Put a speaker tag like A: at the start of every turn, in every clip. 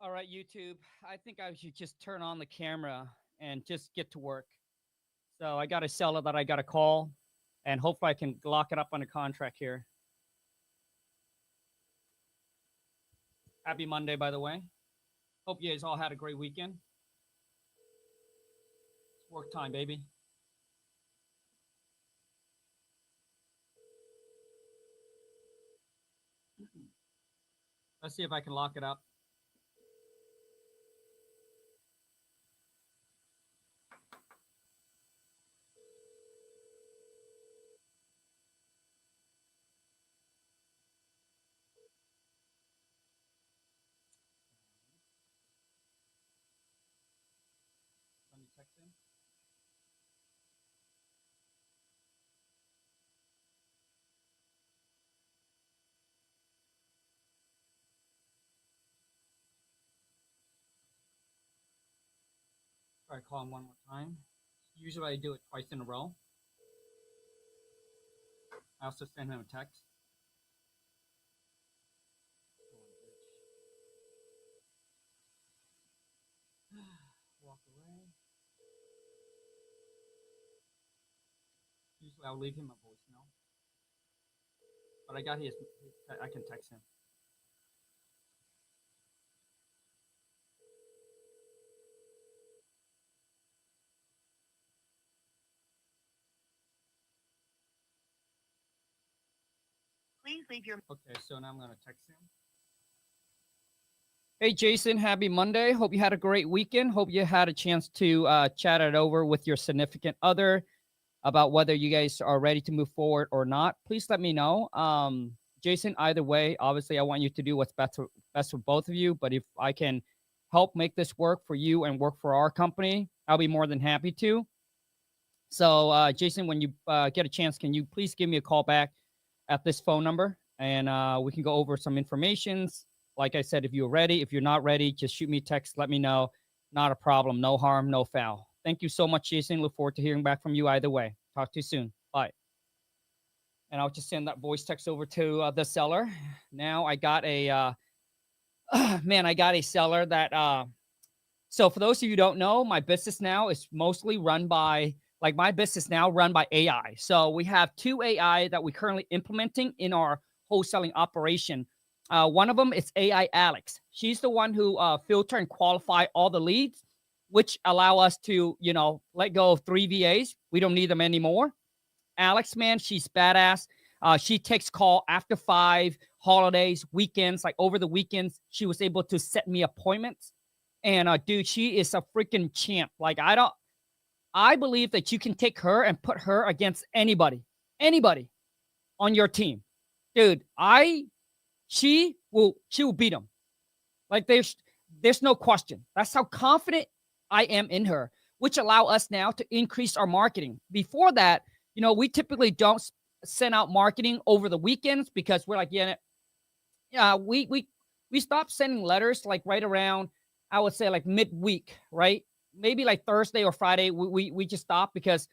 A: All right, YouTube. I think I should just turn on the camera and just get to work. So I got a seller that I got to call, and hopefully I can lock it up on a contract here. Happy Monday, by the way. Hope you guys all had a great weekend. It's work time, baby. Let's see if I can lock it up. Let me text him. Try to call him one more time. Usually I do it twice in a row. I also send him a text. Walk away. Usually I'll leave him a voicemail. But I got his I can text him. Please leave your... Okay, so now I'm going to text him. Hey, Jason, happy Monday. Hope you had a great weekend. Hope you had a chance to chat it over with your significant other about whether you guys are ready to move forward or not. Please let me know. Jason, either way, obviously, I want you to do what's best for both of you. But if I can help make this work for you and work for our company, I'll be more than happy to. So, Jason, when you get a chance, can you please give me a call back at this phone number, and we can go over some informations. Like I said, if you're ready, if you're not ready, just shoot me a text. Let me know. Not a problem. No harm, no foul. Thank you so much, Jason. Look forward to hearing back from you either way. Talk to you soon. Bye. And I'll just send that voice text over to the seller. Now I got a, I got a seller that, so for those of you who don't know, my business now is mostly run by, my business now run by AI. So we have 2 AI that we're currently implementing in our wholesaling operation. One of them is AI Alex. She's the one who filter and qualify all the leads, which allow us to, let go of 3 VAs. We don't need them anymore. Alex, man, she's badass. She takes call after 5, holidays, weekends, over the weekends. She was able to set me appointments. And dude, she is a freaking champ. I believe that you can take her and put her against anybody on your team. Dude, she will beat them. There's no question. That's how confident I am in her, which allow us now to increase our marketing. Before that, we typically don't send out marketing over the weekends because we're we stopped sending letters right around, I would say midweek, right? Maybe Thursday or Friday, we just stopped because,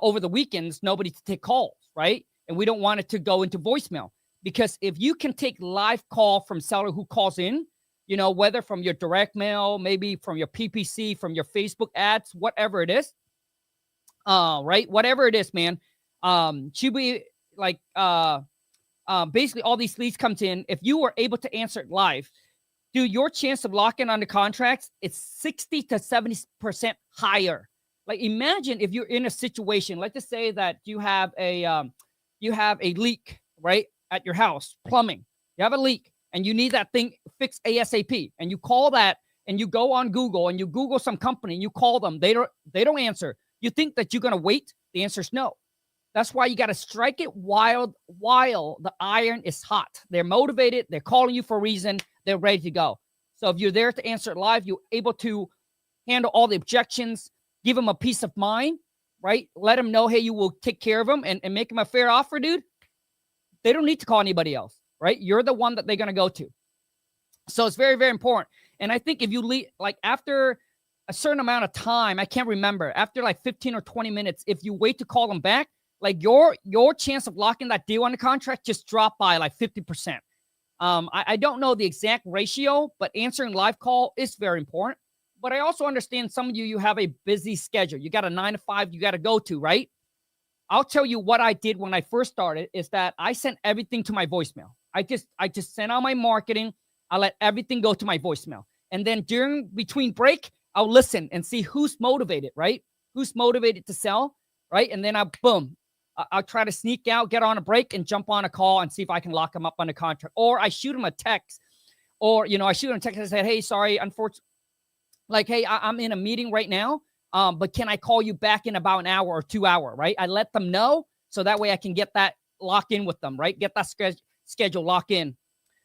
A: over the weekends, nobody to take calls, right? And we don't want it to go into voicemail. Because if you can take live call from seller who calls in, whether from your direct mail, maybe from your PPC, from your Facebook ads, whatever it is, right? Whatever it is, man, should be basically all these leads comes in. If you were able to answer it live, dude, your chance of locking on the contracts is 60 to 70% higher. Imagine if you're in a situation, let's just say that you have a leak, right? At your house, plumbing, you have a leak and you need that thing fixed ASAP, and you call that and you go on Google and you Google some company and you call them, they don't answer. You think that you're going to wait? The answer is no. That's why you got to strike it while the iron is hot. They're motivated. They're calling you for a reason. They're ready to go. So if you're there to answer it live, you're able to handle all the objections, give them a peace of mind, right? Let them know, hey, you will take care of them and make them a fair offer, dude. They don't need to call anybody else, right? You're the one that they're going to go to. So it's very, very important. And I think if you leave, after a certain amount of time, I can't remember, after 15 or 20 minutes, if you wait to call them back, your chance of locking that deal on the contract just dropped by 50%. I don't know the exact ratio, but answering live call is very important. But I also understand some of you have a busy schedule. You got a 9 to 5 you got to go to, right? I'll tell you what I did when I first started is that I sent everything to my voicemail. I just sent out my marketing. I let everything go to my voicemail. And then between break, I'll listen and see who's motivated, right? Who's motivated to sell, right? And then I'll try to sneak out, get on a break, and jump on a call and see if I can lock them up on a contract. Or I shoot them a text, or I shoot them a text and say, hey, sorry, unfortunately, like, hey, I'm in a meeting right now, but can I call you back in about an hour or 2 hours, right? I let them know so that way I can get that locked in with them, right? Get that schedule locked in.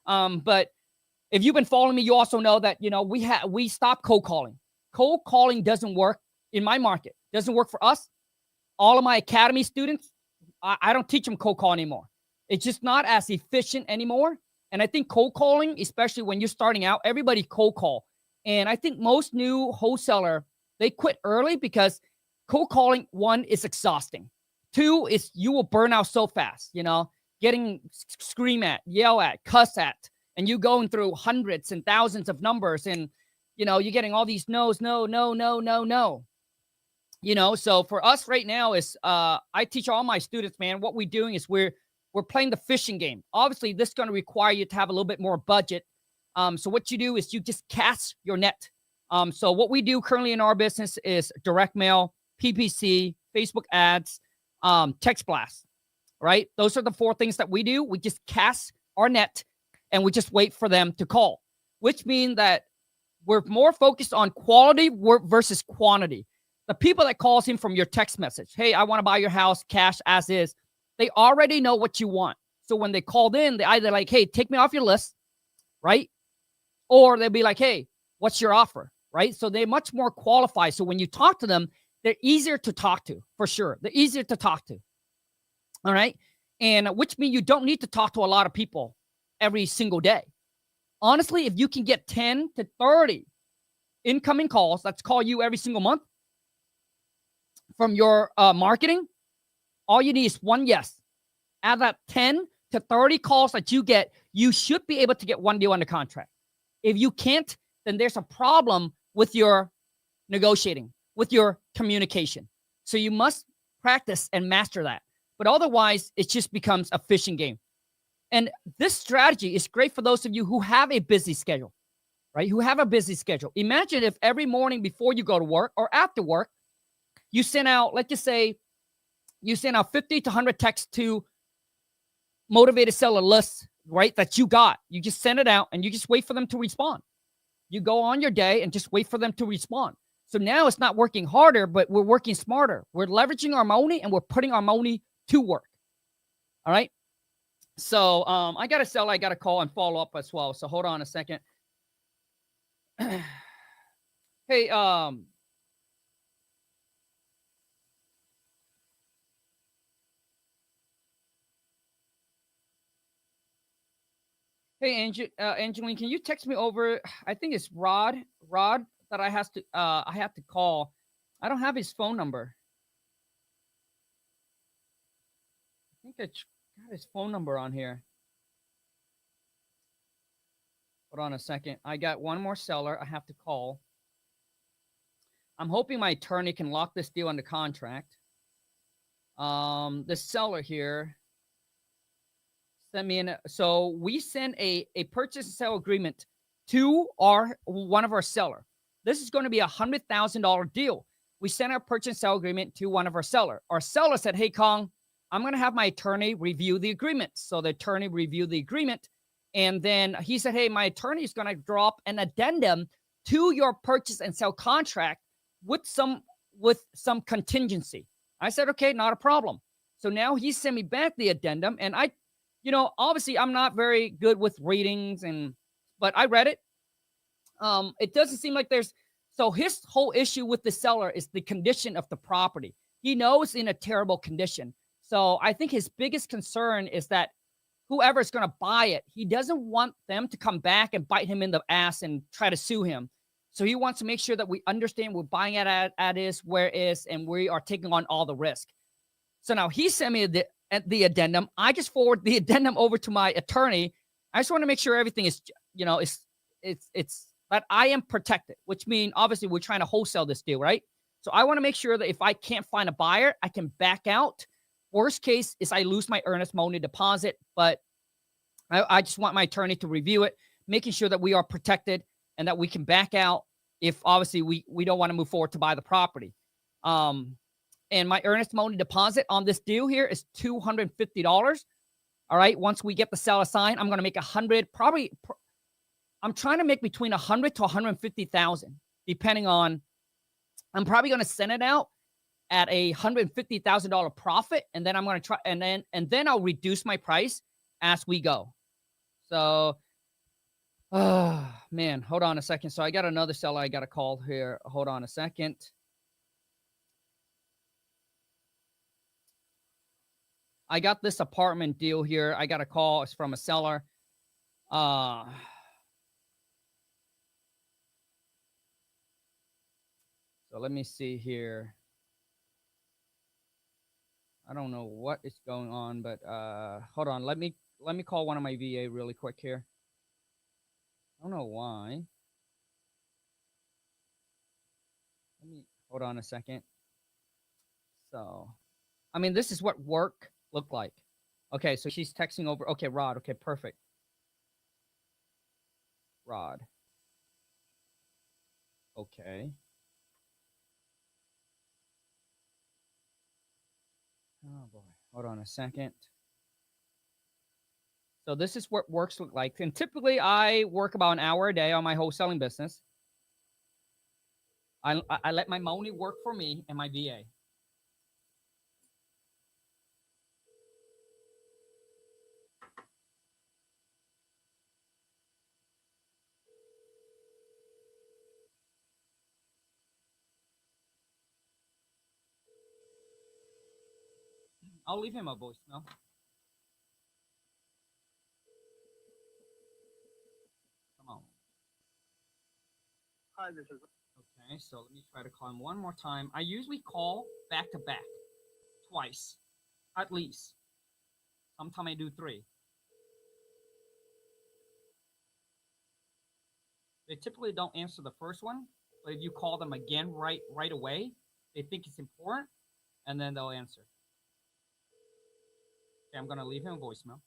A: But if you've been following me, you also know that, we stopped cold calling. Cold calling doesn't work in my market. Doesn't work for us. All of my academy students, I don't teach them cold call anymore. It's just not as efficient anymore. And I think cold calling, especially when you're starting out, everybody cold call. And I think most new wholesaler, they quit early because cold calling, one, is exhausting. Two, is you will burn out so fast, getting scream at, yell at, cuss at, and you going through hundreds and thousands of numbers, and, you're getting all these no's, no. So for us right now is, I teach all my students, man, what we're doing is we're playing the fishing game. Obviously, this is going to require you to have a little bit more budget. So what you do is you just cast your net. So what we do currently in our business is direct mail, PPC, Facebook ads, text blast, right? Those are the 4 things that we do. We just cast our net and we just wait for them to call, which means that we're more focused on quality versus quantity. The people that calls in from your text message, hey, I want to buy your house cash as is, they already know what you want. So when they called in, they either like, hey, take me off your list, right? Or they'll be like, hey, what's your offer, right? So they're much more qualified. So when you talk to them, they're easier to talk to, for sure. They're easier to talk to, all right? And which means you don't need to talk to a lot of people every single day. Honestly, if you can get 10 to 30 incoming calls, let's call you every single month from your marketing, all you need is one yes. Out of that 10 to 30 calls that you get, you should be able to get one deal under contract. If you can't, then there's a problem with your negotiating, with your communication. So you must practice and master that. But otherwise, it just becomes a fishing game. And this strategy is great for those of you who have a busy schedule, right? Who have a busy schedule. Imagine if every morning before you go to work or after work, you send out, let's just say, you send out 50 to 100 texts to motivated seller lists, right? That you got. You just send it out and you just wait for them to respond. You go on your day and just wait for them to respond. So now it's not working harder, but we're working smarter. We're leveraging our money and we're putting our money to work. All right. So I got to sell, I got to call and follow up as well. So hold on a second. Hey, Hey, Angeline, can you text me over? I think it's Rod that I have to call. I don't have his phone number. I think I got his phone number on here. Hold on a second. I got one more seller I have to call. I'm hoping my attorney can lock this deal under contract. The seller here sent me so we send a purchase and sale agreement to one of our seller. This is going to be $100,000 deal. We sent our purchase and sale agreement to one of our seller. Our seller said, hey, Kong, I'm going to have my attorney review the agreement. So the attorney reviewed the agreement. And then he said, hey, my attorney is going to drop an addendum to your purchase and sale contract with some contingency. I said, okay, not a problem. So now he sent me back the addendum. And obviously I'm not very good with readings, but I read it. It doesn't seem like so his whole issue with the seller is the condition of the property. He knows in a terrible condition. So I think his biggest concern is that whoever's going to buy it, he doesn't want them to come back and bite him in the ass and try to sue him. So he wants to make sure that we understand we're buying it at is, where is, and we are taking on all the risk. So now he sent me the addendum. I just forward the addendum over to my attorney. I just want to make sure everything is, it's that I am protected, which means obviously we're trying to wholesale this deal, right? So I want to make sure that if I can't find a buyer, I can back out. Worst case is I lose my earnest money deposit, but I just want my attorney to review it, making sure that we are protected and that we can back out if obviously we don't want to move forward to buy the property. And my earnest money deposit on this deal here is $250. All right. Once we get the seller signed, I'm going to make 100, probably. I'm trying to make between 100 to 150,000, depending on. I'm probably going to send it out at a $150,000 profit, and then I'm going to try, and then I'll reduce my price as we go. So, man, hold on a second. So I got another seller I got to call here. Hold on a second. I got this apartment deal here. I got a call. It's from a seller. So let me see here. I don't know what is going on, but hold on. Let me call one of my VA really quick here. I don't know why. Let me hold on a second. So, I mean, this is what work looked like. Okay, so she's texting over. Okay, Rod. Okay, perfect. Rod. Okay. Oh boy. Hold on a second. So this is what works look like. And typically I work about an hour a day on my wholesaling business. I let my money work for me and my VA. I'll leave him a voicemail. Come on.
B: Hi, this is.
A: Okay, so let me try to call him one more time. I usually call back to back twice, at least. Sometimes I do 3. They typically don't answer the first one, but if you call them again right away, they think it's important, and then they'll answer. Okay, I'm gonna leave him a voicemail.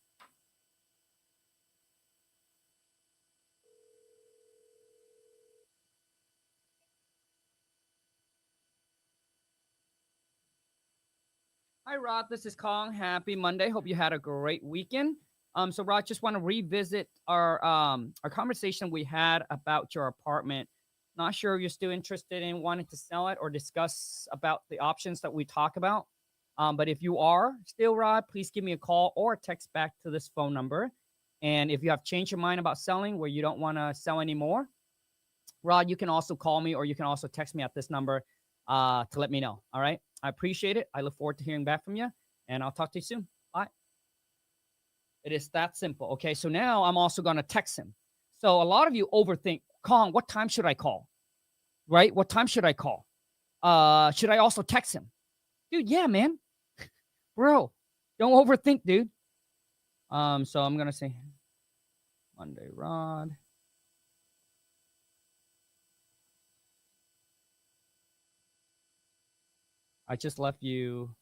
A: Hi, Rod. This is Kong. Happy Monday. Hope you had a great weekend. So Rod, just want to revisit our conversation we had about your apartment. Not sure if you're still interested in wanting to sell it or discuss about the options that we talk about. But if you are still, Rod, please give me a call or a text back to this phone number. And if you have changed your mind about selling where you don't want to sell anymore, Rod, you can also call me or you can also text me at this number to let me know. All right. I appreciate it. I look forward to hearing back from you, and I'll talk to you soon. Bye. It is that simple. Okay. So now I'm also going to text him. So a lot of you overthink, Kong, what time should I call? Right? What time should I call? Should I also text him? Dude, yeah, man. Bro, don't overthink, dude. So I'm going to say Monday, Rod. I just left you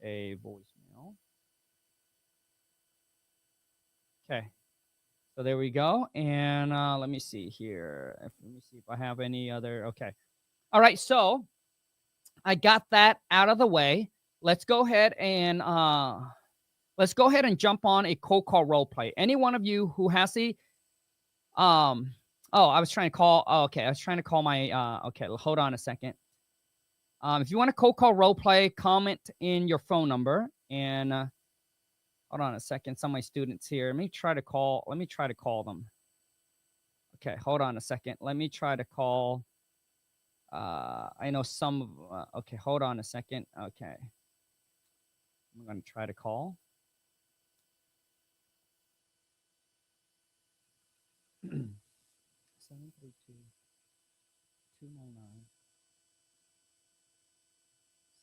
A: a voicemail. Okay. So there we go. And let me see here. Let me see if I have any other. Okay. All right. So I got that out of the way. Let's go ahead and jump on a cold call role play. Any one of you who has the I was trying to call. Oh, okay. I was trying to call my okay, hold on a second. If you want a cold call role play, comment in your phone number and hold on a second. Some of my students here. Let me try to call them. Okay, hold on a second. Let me try to call. I know some. Okay, hold on a second. Okay, I'm going to try to call. 732-299.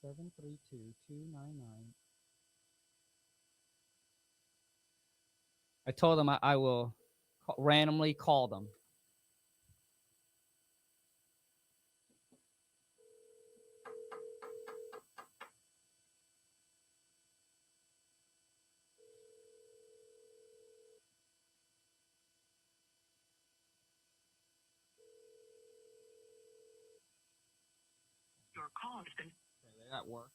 A: 732-299. I told them I will randomly call them.
B: Your call has been.
A: Okay, that worked.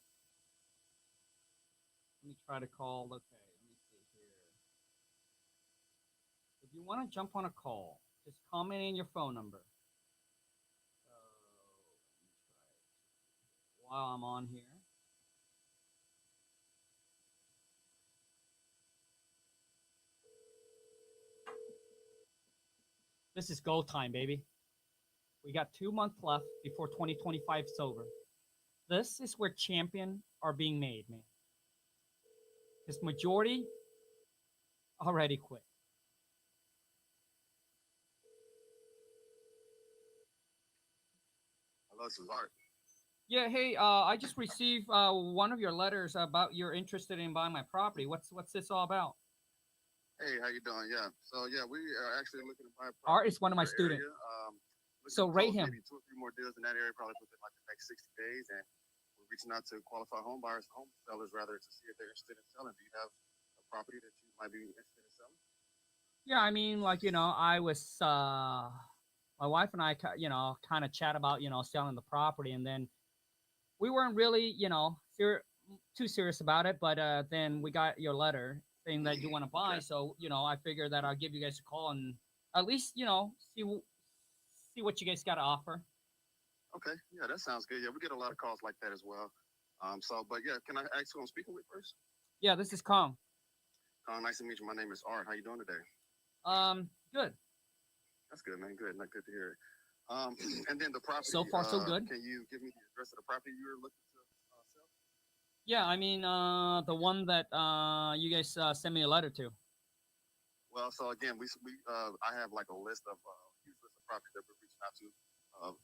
A: Let me try to call. Okay, let me see here. If you want to jump on a call, just comment in your phone number. So let me try it while I'm on here. This is go time, baby. We got 2 months left before 2025 is over. This is where champions are being made, man. This majority already quit.
B: Hello, this is Art.
A: Yeah, hey, I just received one of your letters about you're interested in buying my property. What's this all about?
B: Hey, how you doing? Yeah. So yeah, we are actually looking to buy a
A: Art
B: property
A: is one of
B: in
A: my
B: your
A: students.
B: area. Looking
A: So
B: to
A: rate
B: close
A: him.
B: maybe 2 or 3 more deals in that area, probably within like the next 60 days. And we're reaching out to qualified home buyers, home sellers rather, to see if they're interested in selling. Do you have a property that you might be interested in selling?
A: Yeah, I mean, like, I was my wife and I, kind of chat about, selling the property, and then we weren't really, too serious about it. But then we got your letter saying that you want to buy,
B: Okay.
A: so I figured that I'll give you guys a call and at least, see what you guys got to offer.
B: Okay. Yeah, that sounds good. Yeah, we get a lot of calls like that as well. But yeah, can I ask who I'm speaking with first?
A: Yeah, this is Kong.
B: Nice to meet you. My name is Art. How you doing today?
A: Good.
B: That's good, man. Good. Not good to hear it. And then the property.
A: So far, so good.
B: Can you give me the address of the property you're looking to sell?
A: Yeah, I mean, the one that you guys sent me a letter to.
B: Well, so again, I have like a list of huge list of properties that we're reaching out to of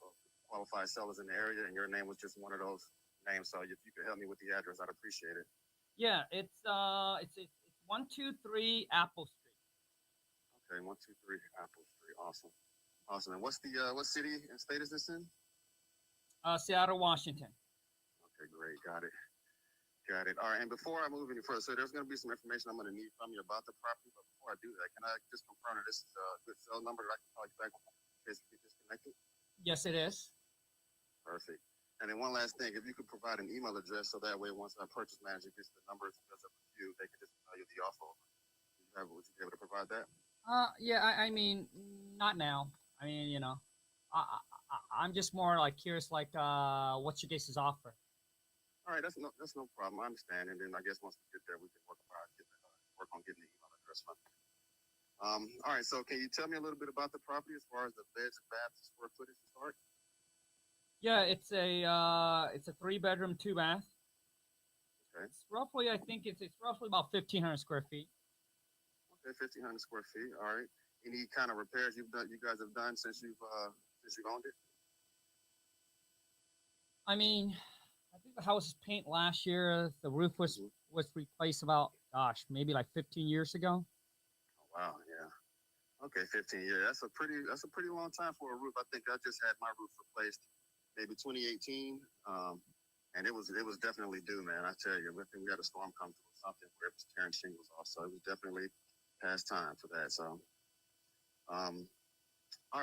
B: qualified sellers in the area, and your name was just one of those names. So if you could help me with the address, I'd appreciate it.
A: Yeah, it's 123 Apple Street.
B: Okay, 123 Apple Street. Awesome, awesome. And what's the what city and state is this in?
A: Seattle, Washington.
B: Okay, great. Got it. Got it. All right. And before I move any further, so there's going to be some information I'm going to need from you about the property. But before I do that, can I just confirm that this is a good cell number that I can call you back in case we get disconnected?
A: Yes, it is.
B: Perfect. And then one last thing, if you could provide an email address so that way once our purchase manager gets the numbers and does a review, they can just tell you the offer. Would you be able to provide that?
A: Yeah, I mean, not now. I mean, I'm just more like curious, like, what you guys' offer.
B: All right, that's no problem. I understand. And then I guess once we get there, we can work on getting the email address from you. All right. So can you tell me a little bit about the property as far as the beds and baths, square footage to start?
A: Yeah, it's a 3 bedroom, 2 bath.
B: Okay.
A: It's roughly, I think it's roughly about 1,500 square feet.
B: Okay, 1,500 square feet. All right. Any kind of repairs you guys have done since you've owned it?
A: I mean, I think the house was painted last year. The roof was
B: Mhm.
A: was replaced about, gosh, maybe like 15 years ago.
B: Oh, wow. Yeah. Okay, 15 years. That's a pretty long time for a roof. I think I just had my roof replaced maybe 2018. And it was definitely due, man. I tell you, I think we had a storm come through or something where it was tearing shingles off. So it was definitely past time for that. So all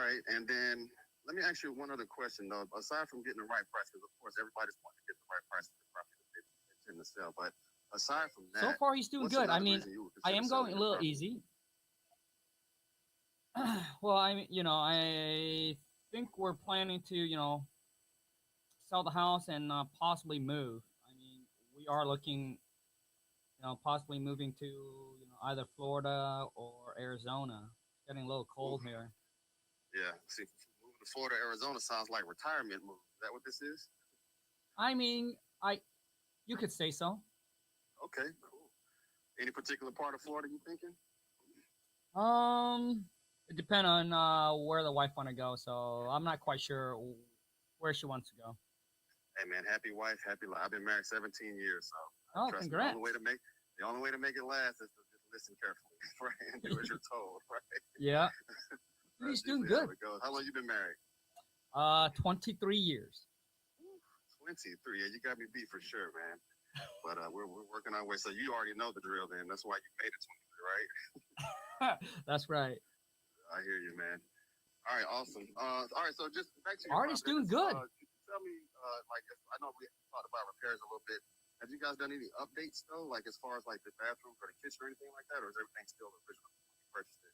B: right. And then let me ask you one other question though. Aside from getting the right price, because of course everybody's wanting to get the right price for the property that they tend to sell. But aside from
A: So
B: that,
A: far, he's doing
B: what's
A: good. I
B: another
A: mean,
B: reason you would
A: I
B: consider
A: am
B: selling
A: going a
B: your
A: little
B: property?
A: easy. Well, I think we're planning to, sell the house and possibly move. I mean, we are looking, possibly moving to, either Florida or Arizona. It's getting a little cold
B: Ooh,
A: here.
B: yeah. See, moving to Florida, Arizona sounds like retirement move. Is that what this is?
A: I mean, you could say so.
B: Okay, cool. Any particular part of Florida you thinking?
A: Um, it depends on where the wife want to go. So I'm not quite sure where she wants to go.
B: Hey man, happy wife, happy life. I've been married 17 years, so
A: Oh,
B: trust me.
A: congrats.
B: The only way to make it last is to just listen carefully. right, and do as you're told, right?
A: Yeah,
B: That's
A: he's doing
B: usually how
A: good.
B: it goes. How long you been married?
A: 23 years.
B: 23. Yeah, you got me beat for sure, man. But we're working our way. So you already know the drill, then. That's why you made it 23, right?
A: That's right.
B: I hear you, man. All right, awesome. All right, so just back to your
A: Artie's
B: property.
A: doing good.
B: Could you tell me, like, I know we talked about repairs a little bit. Have you guys done any updates though, like as far as like the bathroom or the kitchen or anything like that, or is everything still original when you purchased it?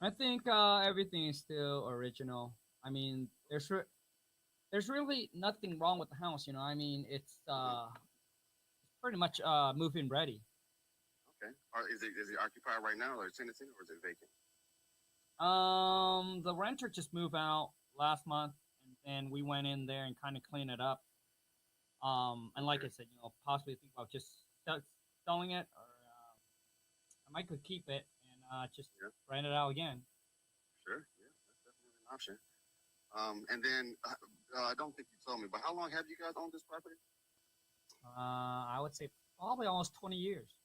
A: I think everything is still original. I mean, there's really nothing wrong with the house. I mean, it's
B: Mm-hmm.
A: pretty much move-in ready.
B: Okay. Or is it occupied right now, or is it tenanted, or is it vacant?
A: The renter just moved out last month, and then we went in there and kind of cleaned it up. And like
B: Okay.
A: I said, possibly think about just selling it, or I might could keep it and just
B: Yeah.
A: rent it out again.
B: Sure. Yeah, that's definitely an option. And then I don't think you told me, but how long have you guys owned this property?
A: I would say probably almost 20 years.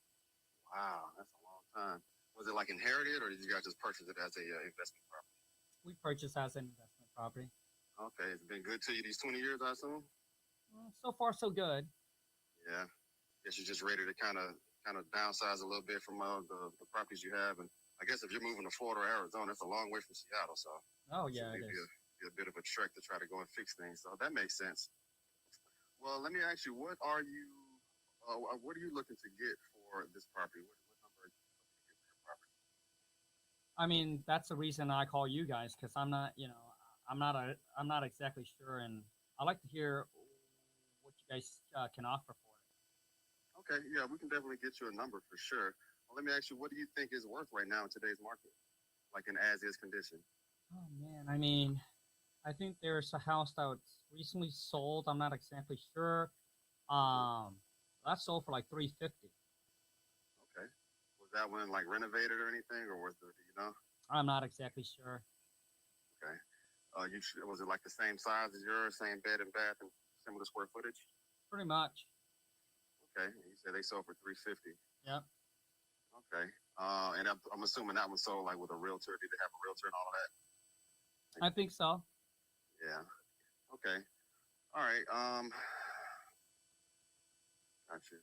B: Wow, that's a long time. Was it like inherited, or did you guys just purchase it as a investment property?
A: We purchased as an investment property.
B: Okay, it's been good to you these 20 years, I assume.
A: So far, so good.
B: Yeah, guess you're just ready to kind of downsize a little bit from the properties you have, and I guess if you're moving to Florida or Arizona, it's a long way from Seattle, so
A: Oh
B: it's
A: yeah, it
B: be
A: is.
B: a bit of a trek to try to go and fix things. So that makes sense. Well, let me ask you, what are you looking to get for this property? What number are you looking to get for your property?
A: I mean, that's the reason I call you guys because I'm not exactly sure, and I like to hear what you guys can offer for it.
B: Okay, yeah, we can definitely get you a number for sure. Well, let me ask you, what do you think is worth right now in today's market, like in as-is condition?
A: Oh man, I mean, I think there's a house that was recently sold. I'm not exactly sure.
B: Hmm.
A: Um, that sold for like 350.
B: Okay, was that one like renovated or anything, or do you know?
A: I'm not exactly sure.
B: Okay, was it like the same size as yours, same bed and bath, and similar square footage?
A: Pretty much.
B: Okay, and you said they sold for 350.
A: Yep.
B: Okay, and I'm assuming that one sold like with a realtor. Did they have a realtor and all of that?
A: I think so.
B: Yeah. Okay. All right. Gotcha.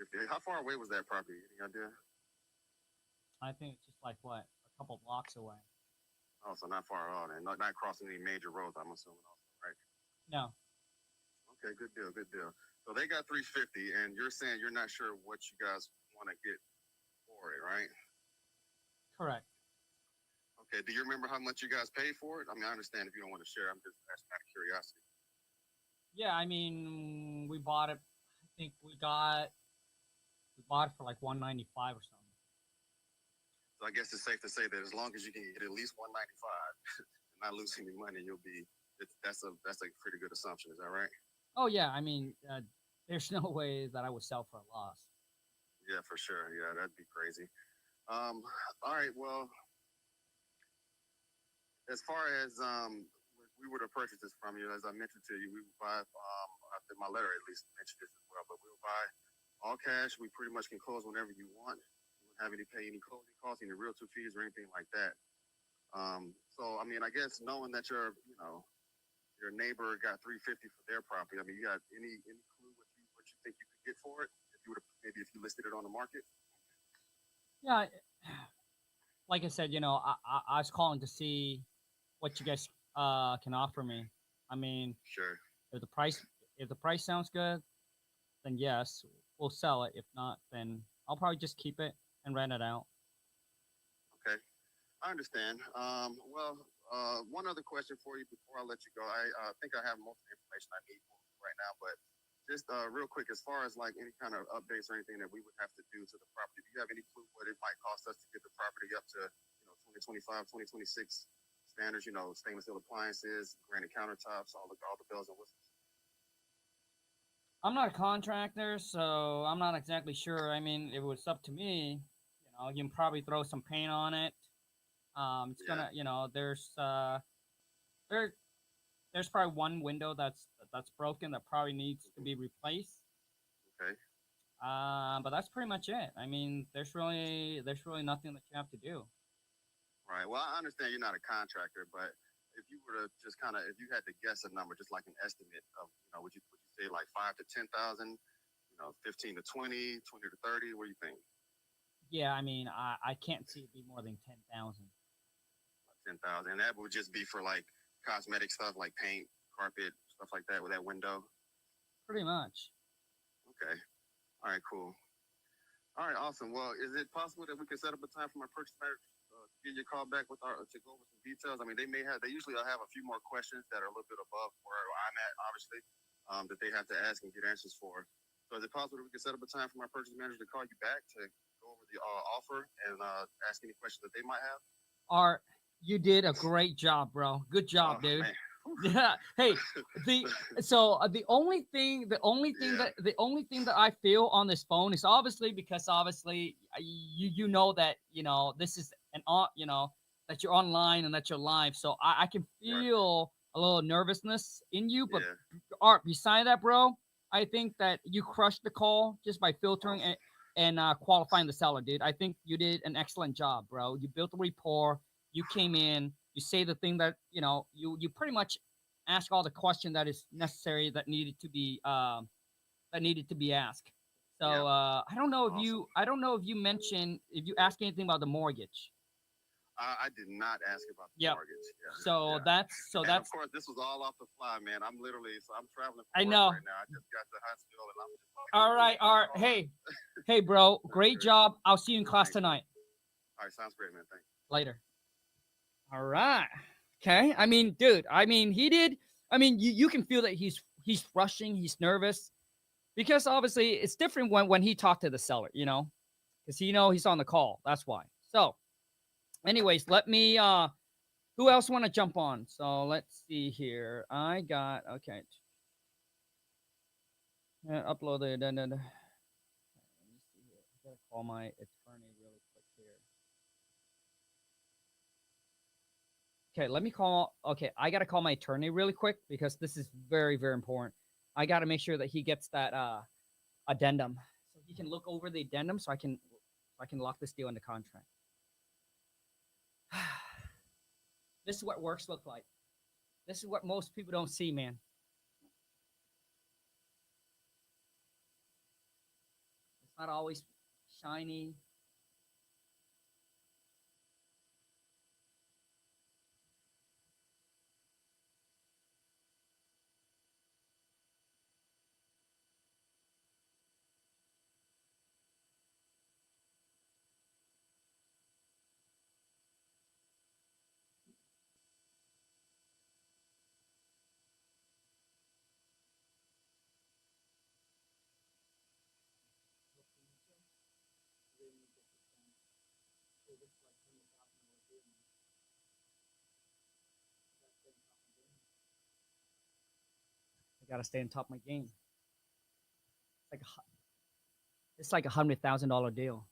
B: 350. How far away was that property? Any idea?
A: I think it's just like what, a couple blocks away.
B: Oh, so not far at all, then. Not crossing any major roads, I'm assuming, also, right?
A: No,
B: Okay, good deal, good deal. So they got 350, and you're saying you're not sure what you guys want to get for it, right?
A: correct.
B: Okay. Do you remember how much you guys paid for it? I mean, I understand if you don't want to share. I'm just asking out of curiosity.
A: Yeah, I mean, we bought it. I think we bought it for like 195 or something.
B: So I guess it's safe to say that as long as you can get at least 195 and not lose any money, you'll be. That's a pretty good assumption. Is that right?
A: Oh yeah, I mean, there's no way that I would sell for a loss.
B: Yeah, for sure. Yeah, that'd be crazy. Um, all right. Well, as far as we would have purchased this from you, as I mentioned to you, we would buy. I think my letter at least mentioned this as well, but we would buy all cash. We pretty much can close whenever you want. You wouldn't have any pay any closing costs, any realtor fees, or anything like that. So I mean, I guess knowing that your neighbor got 350 for their property. I mean, you got any clue what you think you could get for it if you would maybe if you listed it on the market?
A: Yeah, like I said, I was calling to see what you guys can offer me. I mean,
B: Sure.
A: if the price if the price sounds good, then yes, we'll sell it. If not, then I'll probably just keep it and rent it out.
B: Okay. I understand. Well, one other question for you before I let you go. I think I have most of the information I need right now, but just real quick, as far as like any kind of updates or anything that we would have to do to the property, do you have any clue what it might cost us to get the property up to 2025, 2026 standards? Stainless steel appliances, granite countertops, all the bells and whistles.
A: I'm not a contractor, so I'm not exactly sure. I mean, if it was up to me, you can probably throw some paint on it. It's
B: Yeah.
A: gonna, there there's probably one window that's broken that probably needs to
B: Mhm.
A: be replaced.
B: Okay.
A: But that's pretty much it. I mean, there's really nothing that you have to do.
B: Right. Well, I understand you're not a contractor, but if you were to just kind of, if you had to guess a number, just like an estimate of, would you say like 5 to 10,000, 15 to 20, 20 to 30? What do you think?
A: Yeah, I mean, I can't see it be more than 10,000.
B: 10,000, and that would just be for like cosmetic stuff, like paint, carpet, stuff like that, with that window.
A: Pretty much.
B: Okay. All right. Cool. All right. Awesome. Well, is it possible that we can set up a time for my purchase manager to give you a call back with our to go over some details? I mean, they usually have a few more questions that are a little bit above where I'm at, obviously, that they have to ask and get answers for. So is it possible that we can set up a time for my purchase manager to call you back to go over the offer and ask any questions that they might have?
A: Art, you did a great job, bro. Good job, dude.
B: Man.
A: Yeah. Hey, the only thing
B: Yeah.
A: that I feel on this phone is obviously because you know that this is that you're online and that you're live, so I can
B: Right.
A: feel a little nervousness in you. But
B: Yeah.
A: Art, beside that, bro, I think that you crushed the call just by filtering
B: Awesome.
A: and qualifying the seller, dude. I think you did an excellent job, bro. You built a rapport. You came in. You say the thing that you pretty much ask all the question that is necessary that needed to be asked.
B: Yeah.
A: So
B: Awesome.
A: I don't know if you mentioned if you asked anything about the mortgage.
B: I did not ask about the
A: Yep.
B: mortgage. Yeah.
A: So
B: Yeah.
A: that's
B: And of course, this was all off the fly, man. I'm traveling
A: I
B: for work
A: know.
B: right now. I just got to the hospital and I'm just
A: All right, all right. Hey, bro,
B: That's
A: great
B: great.
A: job. I'll see you in class
B: Thank you.
A: tonight.
B: All right, sounds great, man. Thank you.
A: Later. All right. Okay. I mean, dude. I mean, he did. I mean, you can feel that he's rushing. He's nervous because obviously it's different when he talked to the seller. Because he's on the call. That's why. So, anyways, let me. Who else want to jump on? So let's see here. I got okay. Upload it. Let me see here. I gotta call my attorney really quick here. Okay, let me call. Okay, I gotta call my attorney really quick because this is very, very important. I gotta make sure that he gets that addendum, so he can look over the addendum, so I can lock this deal into contract. This is what works look like. This is what most people don't see, man. It's not always shiny. I gotta stay on top of my game. It's like it's like $100,000 deal.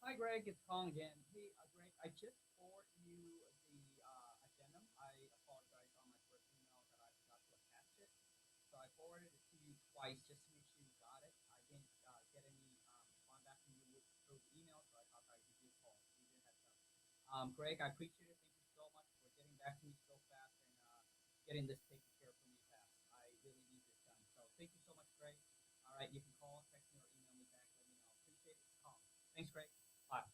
A: Hi, Greg. It's Colin again. Hey, Greg, I just forwarded you the addendum. I apologize on my first email that I forgot to attach it. So I forwarded it to you twice just to make sure you got it. I didn't get any respond back from you through the email, so I thought I'd give you a call. Give you a heads up. Greg, I appreciate it. Thank you so much for getting back to me so fast and getting this taken care of for me fast. I really need this done. So thank you so much, Greg. All right, you can call, text me, or email me back. Let me know. Appreciate it. Call. Thanks, Greg. Bye.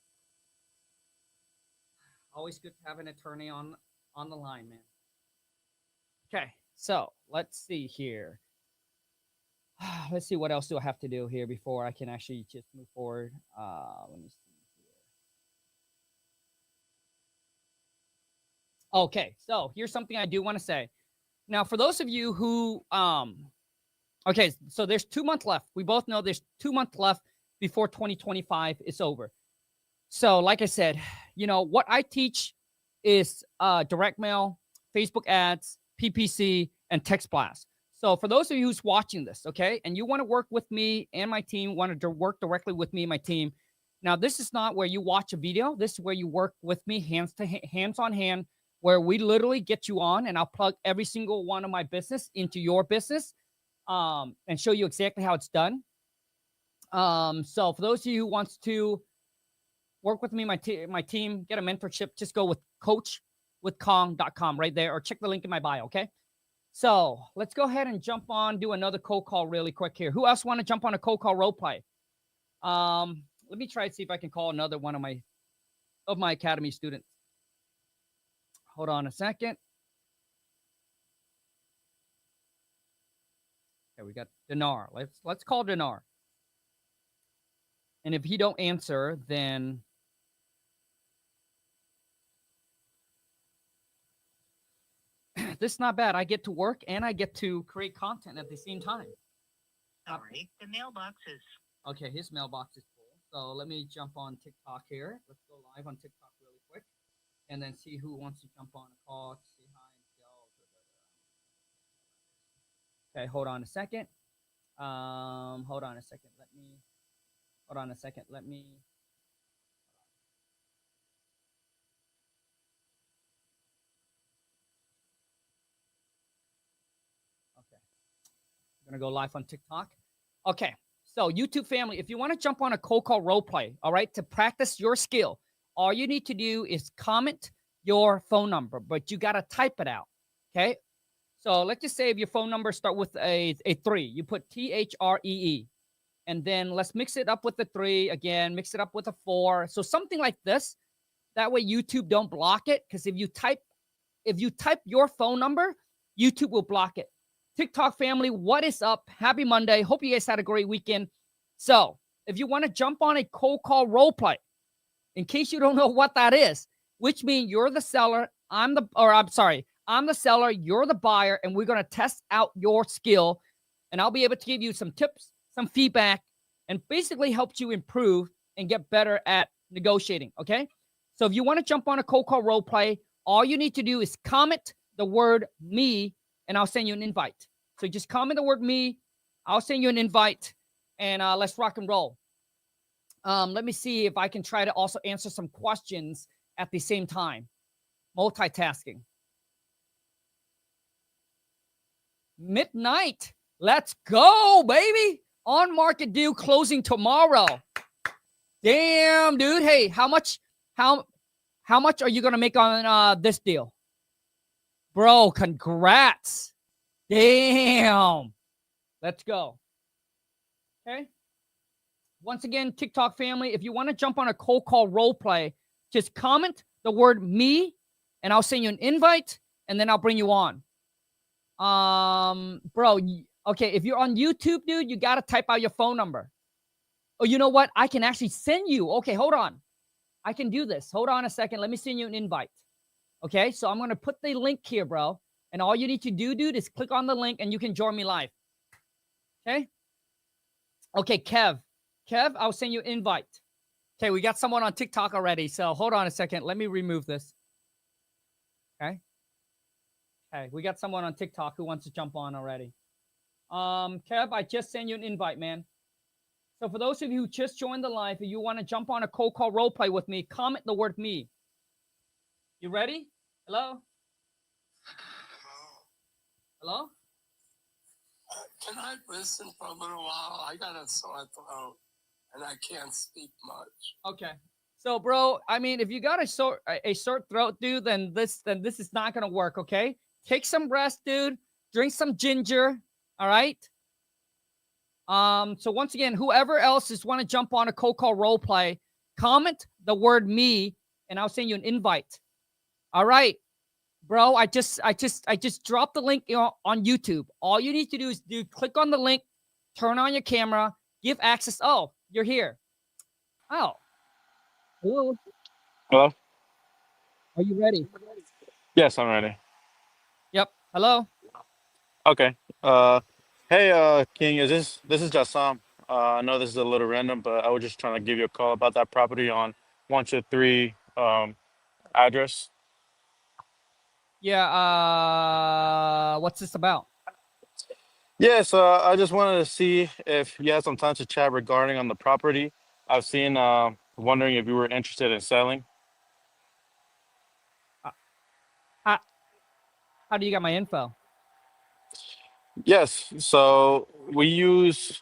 A: Always good to have an attorney on the line, man. Okay, so let's see here. Let's see what else do I have to do here before I can actually just move forward. Let me see here. Okay, so here's something I do want to say. Now, for those of you who okay, so there's 2 months left. We both know there's 2 months left before 2025 is over. So, like I said, what I teach is direct mail, Facebook ads, PPC, and text blast. So, for those of you who's watching this, okay, and you want to work with me and my team, want to work directly with me and my team. Now, this is not where you watch a video. This is where you work with me, hands on hand, where we literally get you on and I'll plug every single one of my business into your business and show you exactly how it's done. So for those of you who wants to work with me, my team, get a mentorship, just go with coachwithkong.com right there, or check the link in my bio, okay? So let's go ahead and jump on, do another cold call really quick here. Who else want to jump on a cold call role play? Let me try to see if I can call another one of my academy students. Hold on a second. Okay, we got Dinar. Let's call Dinar. And if he don't answer, then this is not bad. I get to work and I get to create content at the same time.
C: Sorry, the mailbox is...
A: Okay, his mailbox is full. So let me jump on TikTok here. Let's go live on TikTok really quick. And then see who wants to jump on a call to say hi and go. Okay, hold on a second. Hold on a second. Let me. Okay. I'm going to go live on TikTok. Okay. So YouTube family, if you want to jump on a cold call role play, all right, to practice your skill, all you need to do is comment your phone number, but you got to type it out. Okay. So let's just say if your phone number start with a 3, you put THREE. And then let's mix it up with the 3 again, mix it up with a 4. So something like this. That way YouTube don't block it. Because if you type your phone number, YouTube will block it. TikTok family, what is up? Happy Monday. Hope you guys had a great weekend. So if you want to jump on a cold call role play, in case you don't know what that is, which means you're the seller, I'm the seller, you're the buyer, and we're going to test out your skill. And I'll be able to give you some tips, some feedback, and basically help you improve and get better at negotiating, okay? So if you want to jump on a cold call role play, all you need to do is comment the word me, and I'll send you an invite. So just comment the word me, I'll send you an invite, and let's rock and roll. Let me see if I can try to also answer some questions at the same time. Multitasking. Midnight. Let's go, baby. On market deal closing tomorrow. Damn, dude. Hey, how much are you going to make on this deal? Bro, congrats. Damn. Let's go. Okay. Once again, TikTok family, if you want to jump on a cold call role play, just comment the word me, and I'll send you an invite, and then I'll bring you on. Bro, okay, if you're on YouTube, dude, you got to type out your phone number. Oh, you know what? I can actually send you. Okay, hold on. I can do this. Hold on a second. Let me send you an invite. Okay, so I'm going to put the link here, bro. And all you need to do, dude, is click on the link, and you can join me live. Okay? Okay, Kev, I'll send you an invite. Okay, we got someone on TikTok already. So hold on a second. Let me remove this. Okay. Okay, we got someone on TikTok who wants to jump on already. Kev, I just sent you an invite, man. So for those of you who just joined the live, if you want to jump on a cold call role play with me, comment the word me. You ready? Hello? Hello?
D: Can I listen for a little while? I got a sore throat and I can't speak much.
A: Okay. So, bro, I mean, if you got a sore throat, dude, then this is not gonna work. Okay. Take some rest, dude. Drink some ginger. All right. So once again, whoever else is want to jump on a cold call role play, comment the word me, and I'll send you an invite. All right. Bro, I just dropped the link on YouTube. All you need to do is click on the link, turn on your camera, give access. Oh, you're here. Oh. Hello.
E: Hello?
A: Are you ready?
E: Yes, I'm ready.
A: Yep. Hello.
E: Okay. Hey, King, this is Jassam. I know this is a little random, but I was just trying to give you a call about that property on 123 address.
A: Yeah. What's this about?
E: Yes, I just wanted to see if you had some time to chat regarding on the property. I've seen, wondering if you were interested in selling.
A: How do you get my info?
E: Yes. So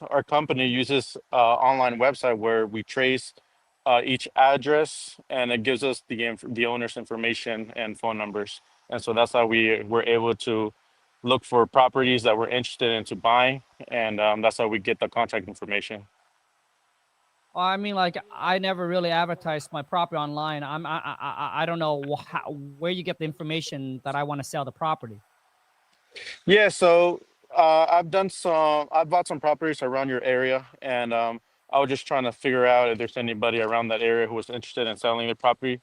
E: our company uses online website where we trace each address, and it gives us the owner's information and phone numbers. And so that's how we were able to look for properties that we're interested in to buy, and that's how we get the contact information.
A: Well, I mean, like, I never really advertised my property online. I don't know where you get the information that I want to sell the property.
E: Yeah. So I've bought some properties around your area, and I was just trying to figure out if there's anybody around that area who was interested in selling the property.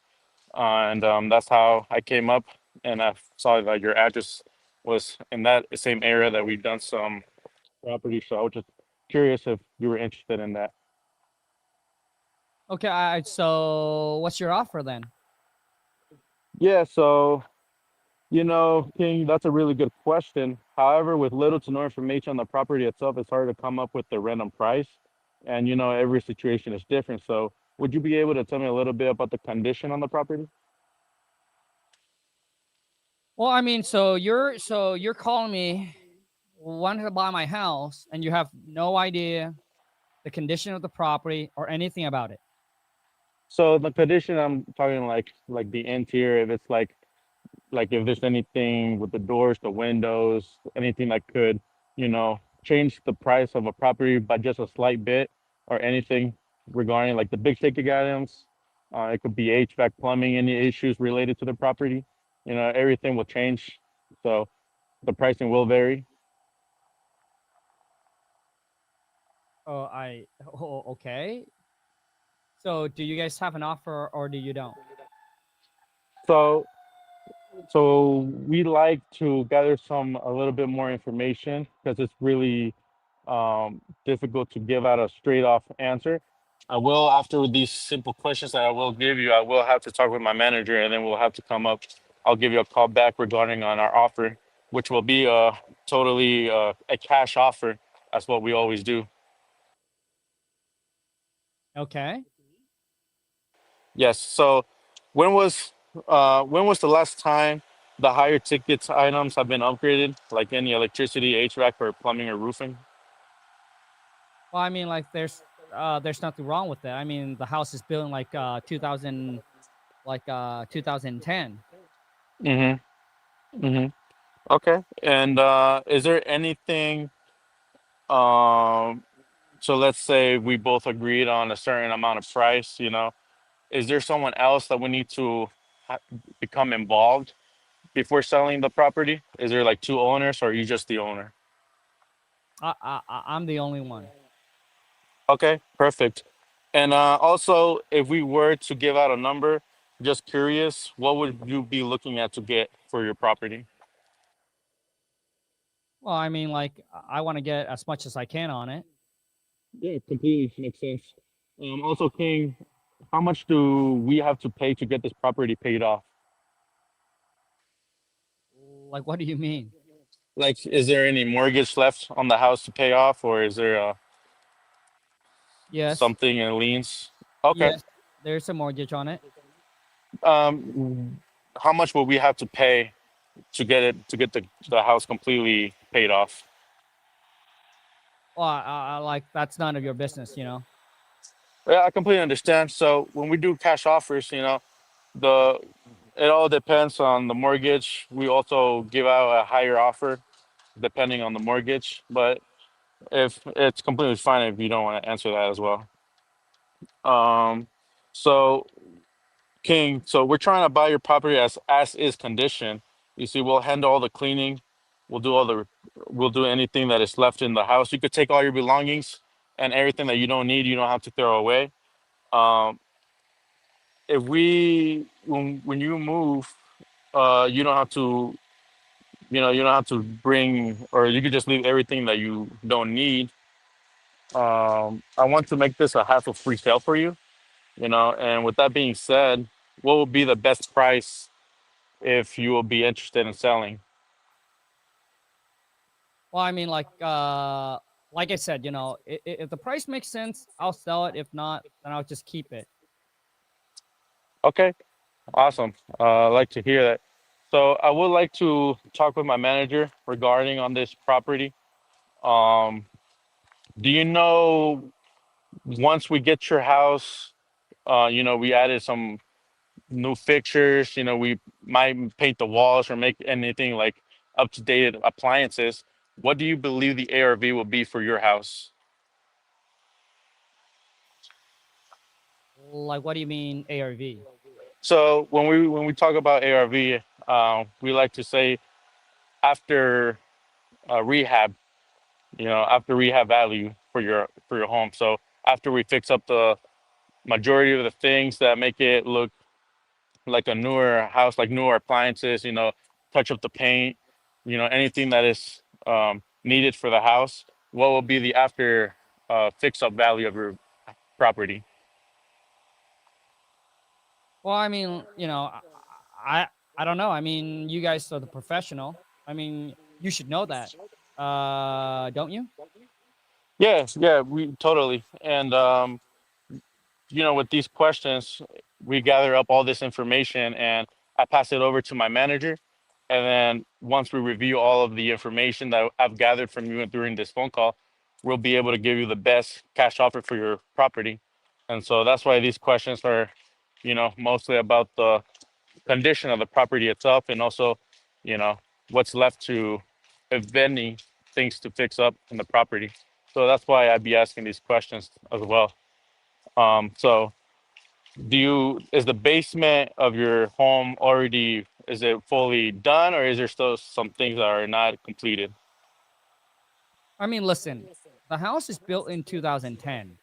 E: And that's how I came up, and I saw that your address was in that same area that we've done some property. So I was just curious if you were interested in that.
A: Okay, so what's your offer then?
E: Yeah, so King, that's a really good question. However, with little to no information on the property itself, it's hard to come up with the random price. And every situation is different. So would you be able to tell me a little bit about the condition on the property?
A: Well, I mean, so you're calling me wanting to buy my house, and you have no idea the condition of the property or anything about it.
E: So the condition, I'm talking like the interior, if it's like if there's anything with the doors, the windows, anything that could, change the price of a property by just a slight bit, or anything regarding like the big ticket items. It could be HVAC, plumbing, any issues related to the property. Everything will change. So the pricing will vary.
A: Okay. So do you guys have an offer or do you don't?
E: So so we like to gather a little bit more information because it's really difficult to give out a straight off answer. I will, after these simple questions that I will give you, I will have to talk with my manager, and then we'll have to come up. I'll give you a call back regarding on our offer, which will be totally a cash offer. That's what we always do.
A: Okay.
E: Yes. So when was the last time the higher tickets items have been upgraded, like any electricity, HVAC, or plumbing or roofing?
A: Well, I mean, like, there's nothing wrong with it. I mean, the house is built in like 2000, like 2010.
E: Mm-hmm. Mm-hmm. Okay. And is there anything? Um, so let's say we both agreed on a certain amount of price. Is there someone else that we need to ha- become involved before selling the property? Is there like two owners, or are you just the owner?
A: I'm the only one.
E: Okay, perfect. And also, if we were to give out a number, just curious, what would you be looking at to get for your property?
A: Well, I mean, like, I want to get as much as I can on it.
E: Yeah, completely makes sense. Also, King, how much do we have to pay to get this property paid off?
A: Like, what do you mean?
E: Like, is there any mortgage left on the house to pay off, or is there
A: Yes.
E: something in liens? Okay.
A: Yes. There's a mortgage on it.
E: Um, how much will we have to pay to get the house completely paid off?
A: Well, like, that's none of your business.
E: Yeah, I completely understand. So when we do cash offers, the it all depends on the mortgage. We also give out a higher offer depending on the mortgage, but if it's completely fine if you don't want to answer that as well. Um, so King, so we're trying to buy your property as is condition. You see, we'll handle all the cleaning. We'll do all the we'll do anything that is left in the house. You could take all your belongings and everything that you don't need, you don't have to throw away. Um, if we when you move, you don't have to you don't have to bring, or you could just leave everything that you don't need. I want to make this a hassle free sale for you, and with that being said, what would be the best price if you will be interested in selling?
A: Well, I mean, like I said, if the price makes sense, I'll sell it. If not, then I'll just keep it.
E: Okay, awesome. I like to hear that. So I would like to talk with my manager regarding on this property. Um, do you know once we get your house, we added some new fixtures, we might paint the walls or make anything like up to date appliances. What do you believe the ARV will be for your house?
A: Like, what do you mean ARV?
E: So when we talk about ARV, we like to say after rehab, after rehab value for your home. So after we fix up the majority of the things that make it look like a newer house, like newer appliances, touch up the paint, anything that is needed for the house, what will be the after fix up value of your property?
A: Well, I mean, I I don't know. I mean, you guys are the professional. I mean, you should know that. Don't you?
E: Yes, yeah, we totally. And with these questions, we gather up all this information and I pass it over to my manager. And then once we review all of the information that I've gathered from you during this phone call, we'll be able to give you the best cash offer for your property. And so that's why these questions are, mostly about the condition of the property itself and also, you know, what's left to, if any, things to fix up in the property. So that's why I'd be asking these questions as well. So is the basement of your home already, is it fully done or is there still some things that are not completed?
A: I mean, listen, the house is built in 2010.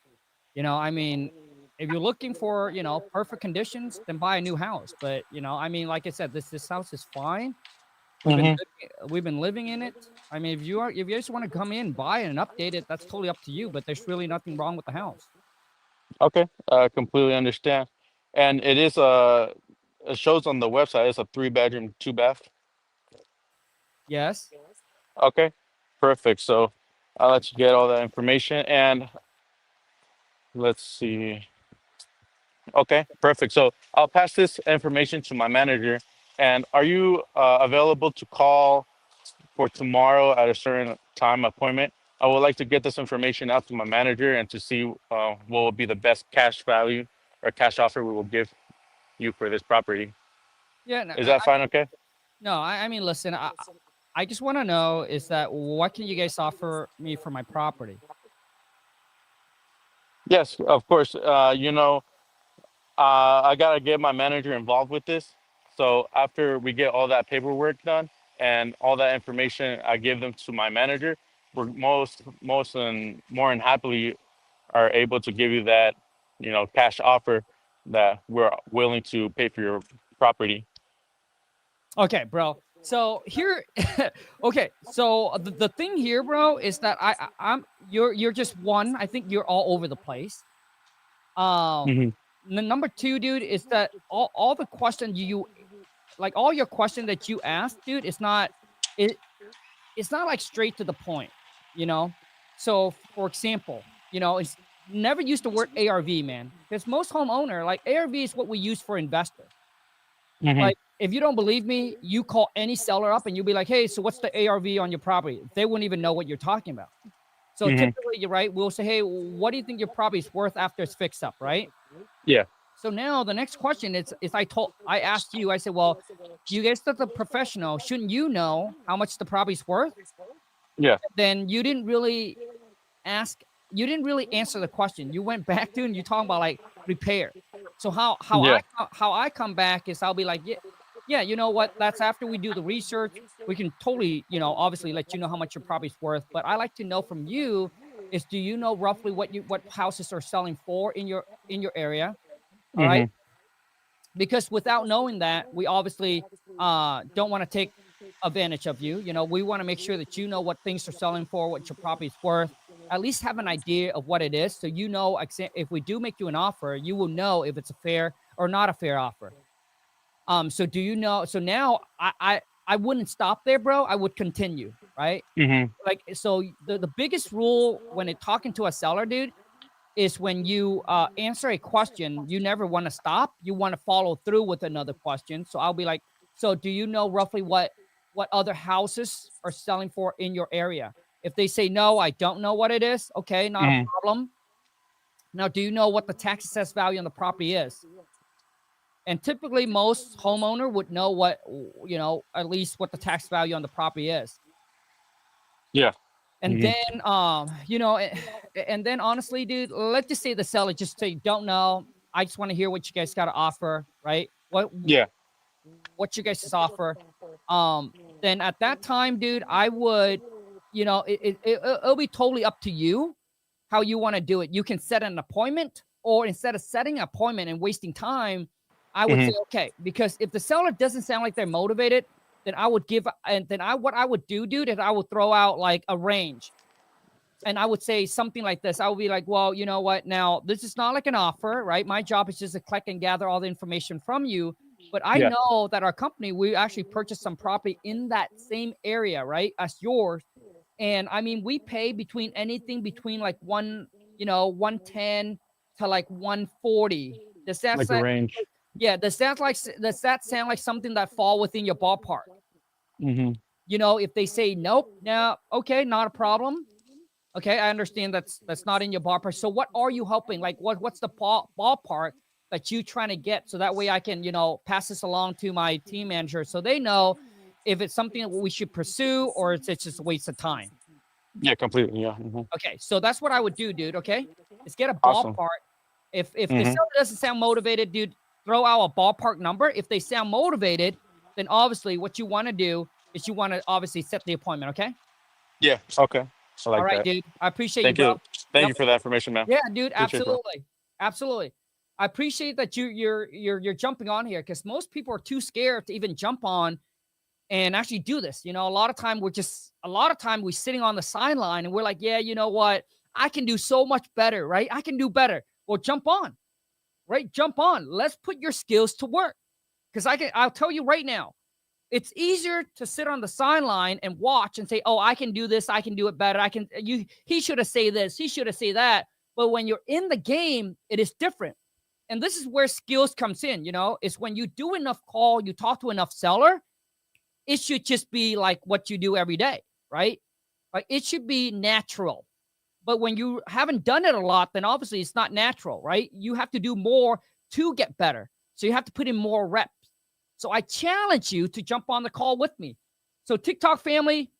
A: I mean, if you're looking for, perfect conditions, then buy a new house. But, I mean, like I said, this house is fine.
E: Hmm.
A: We've been living in it. I mean, if you just want to come in, buy it and update it, that's totally up to you. But there's really nothing wrong with the house.
E: Okay, I completely understand. And it shows on the website, it's a 3 bedroom, 2 bath.
A: Yes.
E: Okay, perfect. So I'll let you get all that information and let's see. Okay, perfect. So I'll pass this information to my manager. And are you available to call for tomorrow at a certain time appointment? I would like to get this information out to my manager and to see what will be the best cash value or cash offer we will give you for this property.
A: Yeah. No,
E: Is that fine? Okay.
A: no, I mean, listen, I just want to know is that what can you guys offer me for my property?
E: Yes, of course. I gotta get my manager involved with this. So after we get all that paperwork done and all that information, I give them to my manager. We're most and more than happily are able to give you that, cash offer that we're willing to pay for your property.
A: Okay, bro. So here, okay. So the thing here, bro, is that I'm you're just one. I think you're all over the place. Um,
E: Hmm.
A: the number two, dude, is that all the questions you like all your questions that you asked, dude, it it's not like straight to the point, you know. So for example, it's never use the word ARV, man, because most homeowner like ARV is what we use for investor.
E: Hmm.
A: Like, if you don't believe me, you call any seller up and you'll be like, hey, so what's the ARV on your property? They wouldn't even know what you're talking about. So
E: Hmm.
A: typically, you're right. We'll say, hey, what do you think your property's worth after it's fixed up, right?
E: Yeah.
A: So now the next question is I asked you, I said, well, you guys are the professional. Shouldn't you know how much the property's worth?
E: Yeah.
A: Then ask, you didn't really answer the question. You went back to and you talking about like repair. So
E: Yeah.
A: how I come back is I'll be like, yeah, yeah, you know what? That's after we do the research. We can totally, obviously let you know how much your property's worth. But I like to know from you is do you know roughly what houses are selling for in your area? All right.
E: Hmm.
A: Because without knowing that, we obviously don't want to take advantage of you. We want to make sure that you know what things are selling for, what your property's worth, at least have an idea of what it is. So, if we do make you an offer, you will know if it's a fair or not a fair offer. So do you know? So now I wouldn't stop there, bro. I would continue, right?
E: Hmm.
A: Like, so the biggest rule when it talking to a seller, dude, is when you answer a question, you never want to stop. You want to follow through with another question. So I'll be like, So do you know roughly what other houses are selling for in your area? If they say no, I don't know what it is. Okay, not a
E: Mhm.
A: problem. Now, do you know what the tax assessed value on the property is? And typically, most homeowner would know what, at least what the tax value on the property is.
E: Yeah.
A: And
E: Mhm.
A: then, and then honestly, dude, let's just say the seller just say, don't know. I just want to hear what you guys got to offer, right?
E: Yeah.
A: What you guys offer. Then at that time, dude, I would, it'll be totally up to you how you want to do it. You can set an appointment, or instead of setting an appointment and wasting time, I would say,
E: Mhm.
A: okay, because if the seller doesn't sound like they're motivated, then I would give, and then what I would do, dude, is I would throw out like a range. And I would say something like this. I would be like, well, you know what? Now, this is not like an offer, right? My job is just to collect and gather all the information from you. But I
E: Yeah.
A: know that our company, we actually purchased some property in that same area, right? As yours. And I mean, we pay between anything between like 110 to like 140. Does that
E: Like the
A: sound,
E: range.
A: yeah, does that sound like something that fall within your ballpark?
E: Mhm.
A: If they say nope, no, okay, not a problem. Okay, I understand that's not in your ballpark. So what are you hoping? Like what's the ballpark that you trying to get? So that way I can, pass this along to my team manager so they know if it's something that we should pursue or it's just a waste of time.
E: Yeah, completely. Yeah. Mhm.
A: Okay, so that's what I would do, dude. Okay, let's get a
E: Awesome.
A: ballpark. If the
E: Mhm.
A: seller doesn't sound motivated, dude, throw out a ballpark number. If they sound motivated, then obviously what you want to do is you want to obviously set the appointment. Okay.
E: Yeah. Okay. I
A: All
E: like
A: right,
E: that.
A: dude. I appreciate you,
E: Thank
A: bro.
E: you. Thank
A: Yep.
E: you for that information, man.
A: Yeah, dude.
E: Appreciate that.
A: Absolutely. Absolutely. I appreciate that you're jumping on here because most people are too scared to even jump on and actually do this. A lot of time we're sitting on the sideline and we're like, yeah, you know what? I can do so much better, right? I can do better. Well, jump on, right? Jump on. Let's put your skills to work. Because I'll tell you right now, it's easier to sit on the sideline and watch and say, oh, I can do this, I can do it better. He should have said this, he should have said that. But when you're in the game, it is different. And this is where skills comes in, it's when you do enough call, you talk to enough seller, it should just be like what you do every day, right? Like it should be natural. But when you haven't done it a lot, then obviously it's not natural, right? You have to do more to get better. So you have to put in more reps. So I challenge you to jump on the call with me. So TikTok family,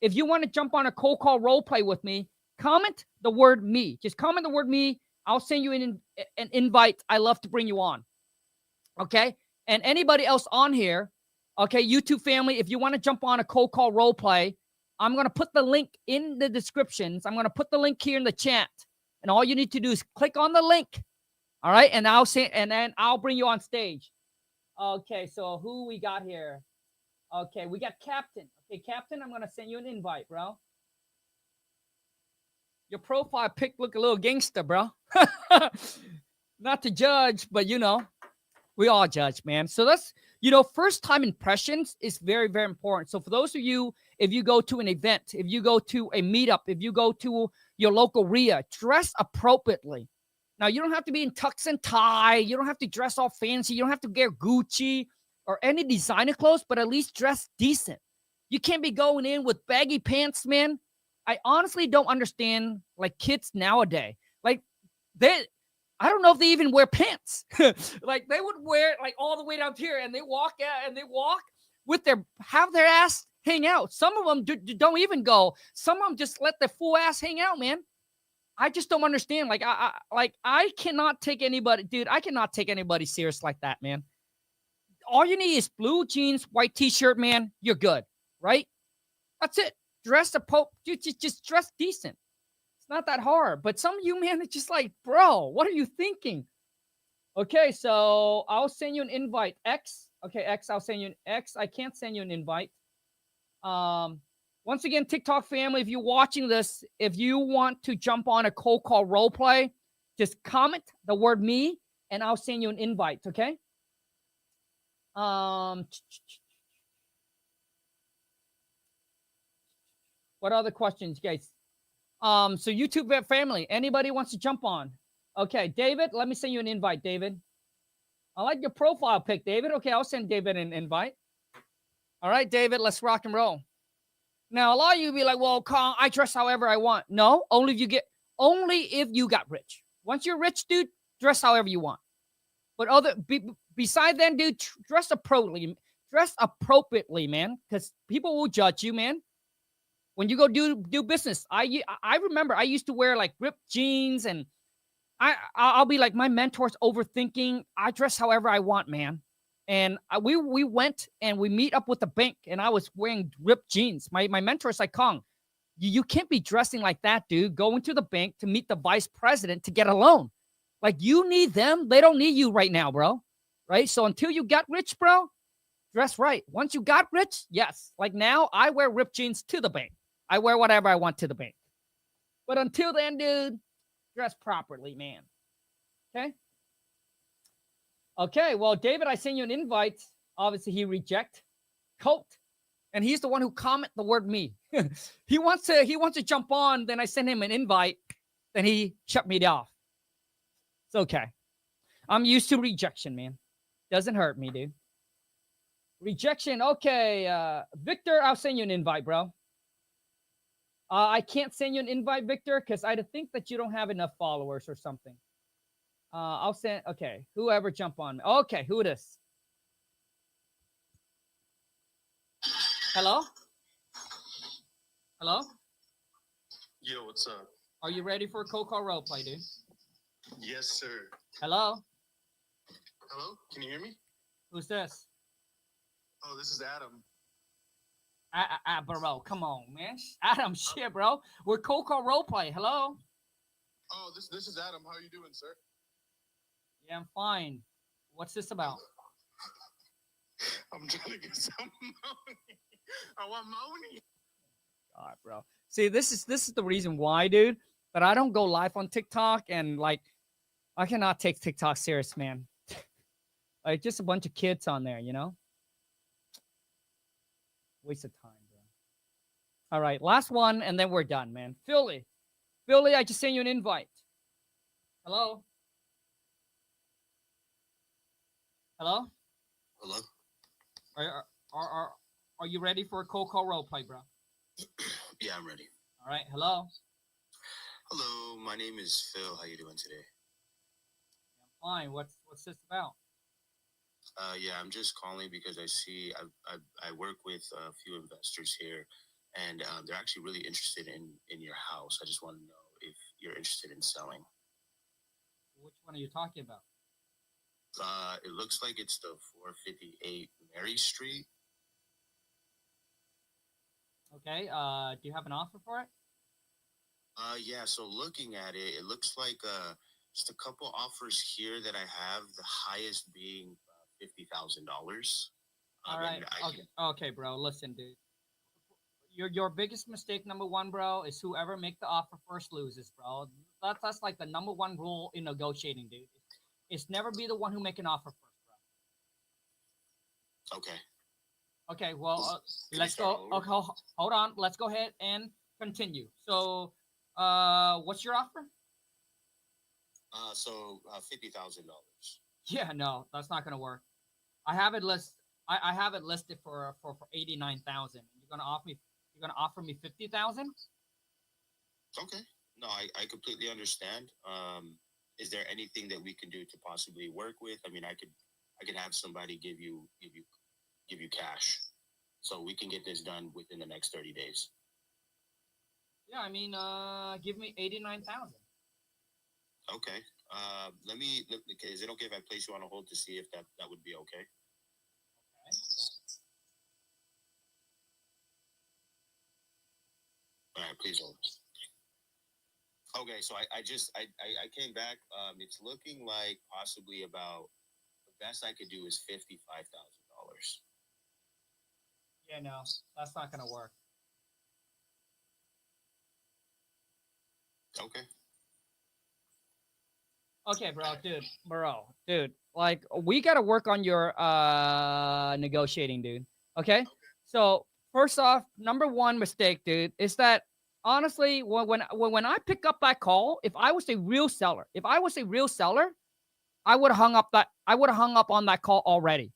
A: if you want to jump on a cold call role play with me, comment the word me. Just comment the word me. I'll send you an invite. I love to bring you on. Okay. And anybody else on here, okay, YouTube family, if you want to jump on a cold call role play, I'm going to put the link in the descriptions. I'm going to put the link here in the chat. And all you need to do is click on the link. All right. And then I'll bring you on stage. Okay. So who we got here? Okay. We got Captain. Okay. Captain, I'm going to send you an invite, bro. Your profile pic look a little gangster, bro. Not to judge, but we all judge, man. So that's, first time impressions is very, very important. So for those of you, if you go to an event, if you go to a meetup, if you go to your local RIA, dress appropriately. Now, you don't have to be in tux and tie. You don't have to dress all fancy. You don't have to wear Gucci or any designer clothes, but at least dress decent. You can't be going in with baggy pants, man. I honestly don't understand, like, kids nowadays. Like, I don't know if they even wear pants. Like they would wear it like all the way down here, and they walk with have their ass hang out. Some of them don't even go. Some of them just let their full ass hang out, man. I just don't understand. Like I cannot take anybody, dude. I cannot take anybody serious like that, man. All you need is blue jeans, white t-shirt, man. You're good, right? That's it. Dress just dress decent. Not that hard, but some of you, man, it's just like, bro, what are you thinking? Okay, so I'll send you an invite. X, okay, X, I'll send you an X. I can't send you an invite. Once again, TikTok family, if you're watching this, if you want to jump on a cold call role play, just comment the word me, and I'll send you an invite. Okay. What other questions, guys? So YouTube family, anybody wants to jump on? Okay, David, let me send you an invite, David. I like your profile pic, David. Okay, I'll send David an invite. All right, David, let's rock and roll. Now, a lot of you be like, well, Kong, I dress however I want. No, only if you got rich. Once you're rich, dude, dress however you want. But beside then, dude, dress appropriately, man, because people will judge you, man. When you go do business, I remember I used to wear like ripped jeans, and I'll be like, my mentor's overthinking. I dress however I want, man. And we went and we meet up with the bank, and I was wearing ripped jeans. My mentor's like, Kong, you can't be dressing like that, dude. Going to the bank to meet the vice president to get a loan. Like, you need them. They don't need you right now, bro. Right? So until you got rich, bro, dress right. Once you got rich, yes. Like now, I wear ripped jeans to the bank. I wear whatever I want to the bank. But until then, dude, dress properly, man. Okay? Okay, well, David, I sent you an invite. Obviously, he reject. Colt. And he's the one who comment the word me. he wants to jump on, then I send him an invite, then he shut me off. It's okay. I'm used to rejection, man. Doesn't hurt me, dude. Rejection. Okay. Victor, I'll send you an invite, bro. I can't send you an invite, Victor, because I think that you don't have enough followers or something. I'll send. Okay. Whoever jump on me. Okay. Who it is? Hello? Hello?
F: Yo, what's up?
A: Are you ready for a cold call role play, dude?
F: Yes, sir.
A: Hello?
F: Hello? Can you hear me?
A: Who's this?
F: Oh, this is Adam.
A: Bro, come on, man. Adam, shit, bro. We're cold call role play. Hello?
F: Oh, this is Adam. How are you doing, sir?
A: Yeah, I'm fine. What's this about?
F: I'm trying to get some money. I want money.
A: God, bro. See, this is the reason why, dude, that I don't go live on TikTok, and like I cannot take TikTok serious, man. Like just a bunch of kids on there, you know? Waste of time, bro. All right, last one, and then we're done, man. Philly, I just sent you an invite. Hello? Hello?
F: Hello?
A: Are you ready for a cold call role play, bro?
F: Yeah, I'm ready.
A: All right, hello?
F: Hello, my name is Phil. How you doing today?
A: I'm fine. What's this about?
F: Yeah, I'm just calling because I see I work with a few investors here, and they're actually really interested in your house. I just want to know if you're interested in selling.
A: Which one are you talking about?
F: It looks like it's the 458 Mary Street.
A: Okay. Do you have an offer for it?
F: Yeah. So looking at it, it looks like just a couple offers here that I have. The highest being $50,000.
A: All right. Okay, bro. Listen, dude. Your biggest mistake, number one, bro, is whoever make the offer first loses, bro. That's like the number one rule in negotiating, dude. It's never be the one who make an offer first, bro.
F: Okay.
A: Okay. Well, let's go. Okay, hold on. Let's go ahead and continue. So, what's your offer?
F: So $50,000.
A: Yeah, no, that's not gonna work. I have it I have it listed for 89,000. You're gonna offer me 50,000?
F: Okay. No, I completely understand. Is there anything that we can do to possibly work with? I mean, I could have somebody give you cash, so we can get this done within the next 30 days.
A: Yeah, I mean, give me 89,000.
F: Okay. Is it okay if I place you on a hold to see if that would be okay?
A: Okay.
F: All right, please hold. Okay, so I came back. It's looking like possibly about the best I could do is $55,000.
A: Yeah, no, that's not gonna work.
F: Okay.
A: Okay, dude. Like, we gotta work on your negotiating, dude. Okay? So first off, number one mistake, dude, is that honestly, when I pick up that call, if I was a real seller, I would have hung up on that call already.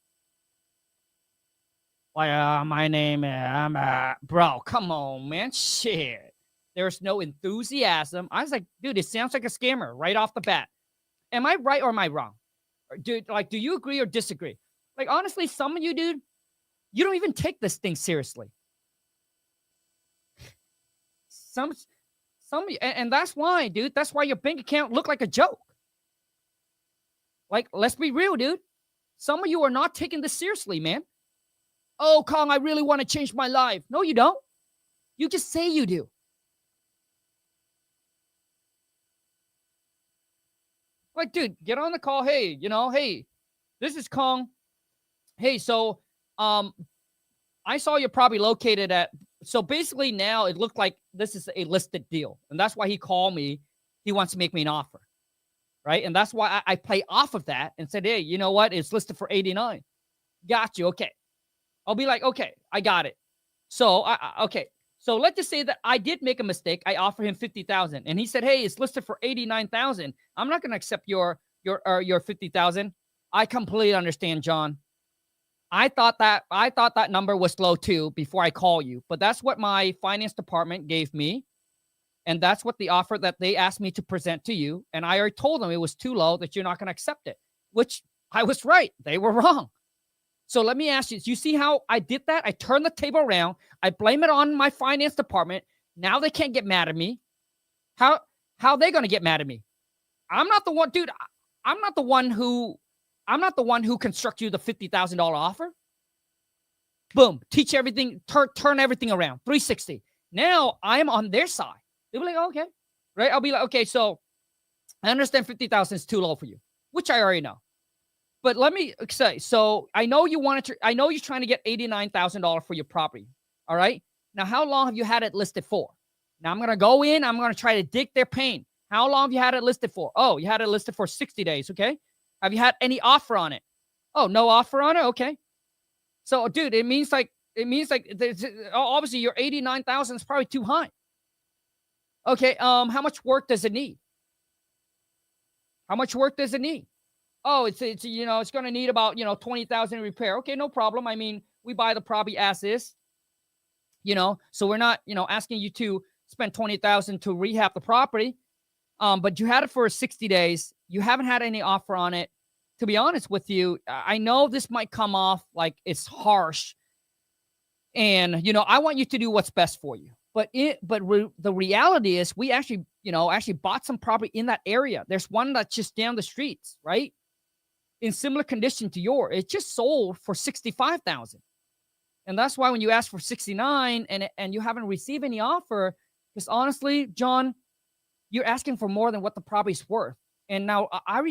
A: Like, my name is, bro, come on, man. Shit. There's no enthusiasm. I was like, dude, it sounds like a scammer right off the bat. Am I right or am I wrong? Dude, like, do you agree or disagree? Like, honestly, some of you, dude, you don't even take this thing seriously. Some of you, and that's why, dude. That's why your bank account looked like a joke. Like, let's be real, dude. Some of you are not taking this seriously, man. Oh, Kong, I really want to change my life. No, you don't. You just say you do. Like, dude, get on the call. Hey, hey, this is Kong. Hey, so I saw you're probably located at. So basically now it looked like this is a listed deal. And that's why he called me. He wants to make me an offer. Right. And that's why I play off of that and said, hey, you know what? It's listed for 89. Got you. Okay. I'll be like, okay, I got it. So, okay. So let's just say that I did make a mistake. I offered him 50,000 and he said, hey, it's listed for 89,000. I'm not going to accept your 50,000. I completely understand, John. I thought that number was low too before I call you, but that's what my finance department gave me. And that's what the offer that they asked me to present to you. And I already told them it was too low, that you're not going to accept it, which I was right. They were wrong. So let me ask you, do you see how I did that? I turned the table around. I blame it on my finance department. Now they can't get mad at me. How are they going to get mad at me? I'm not the one, dude. I'm not the one who construct you the $50,000 offer. Boom. Teach everything, turn everything around. 360. Now I'm on their side. They'll be like, oh, okay. Right? I'll be like, okay, so I understand 50,000 is too low for you, which I already know. But let me say, so I know you wanted to, I know you're trying to get $89,000 for your property. All right. Now, how long have you had it listed for? Now I'm going to go in, I'm going to try to dig their pain. How long have you had it listed for? Oh, you had it listed for 60 days. Okay. Have you had any offer on it? Oh, no offer on it. Okay. So, dude, it means like obviously your 89,000 is probably too high. Okay. How much work does it need? How much work does it need? Oh, it's going to need about, 20,000 repair. Okay, no problem. I mean, we buy the property as is, so we're not, asking you to spend 20,000 to rehab the property. But you had it for 60 days. You haven't had any offer on it. To be honest with you, I know this might come off like it's harsh. And, I want you to do what's best for you. But the reality is we actually bought some property in that area. There's one that's just down the streets, right? In similar condition to yours. It just sold for 65,000. And that's why when you ask for 69 and you haven't received any offer, because honestly, John, you're asking for more than what the property's worth. And now I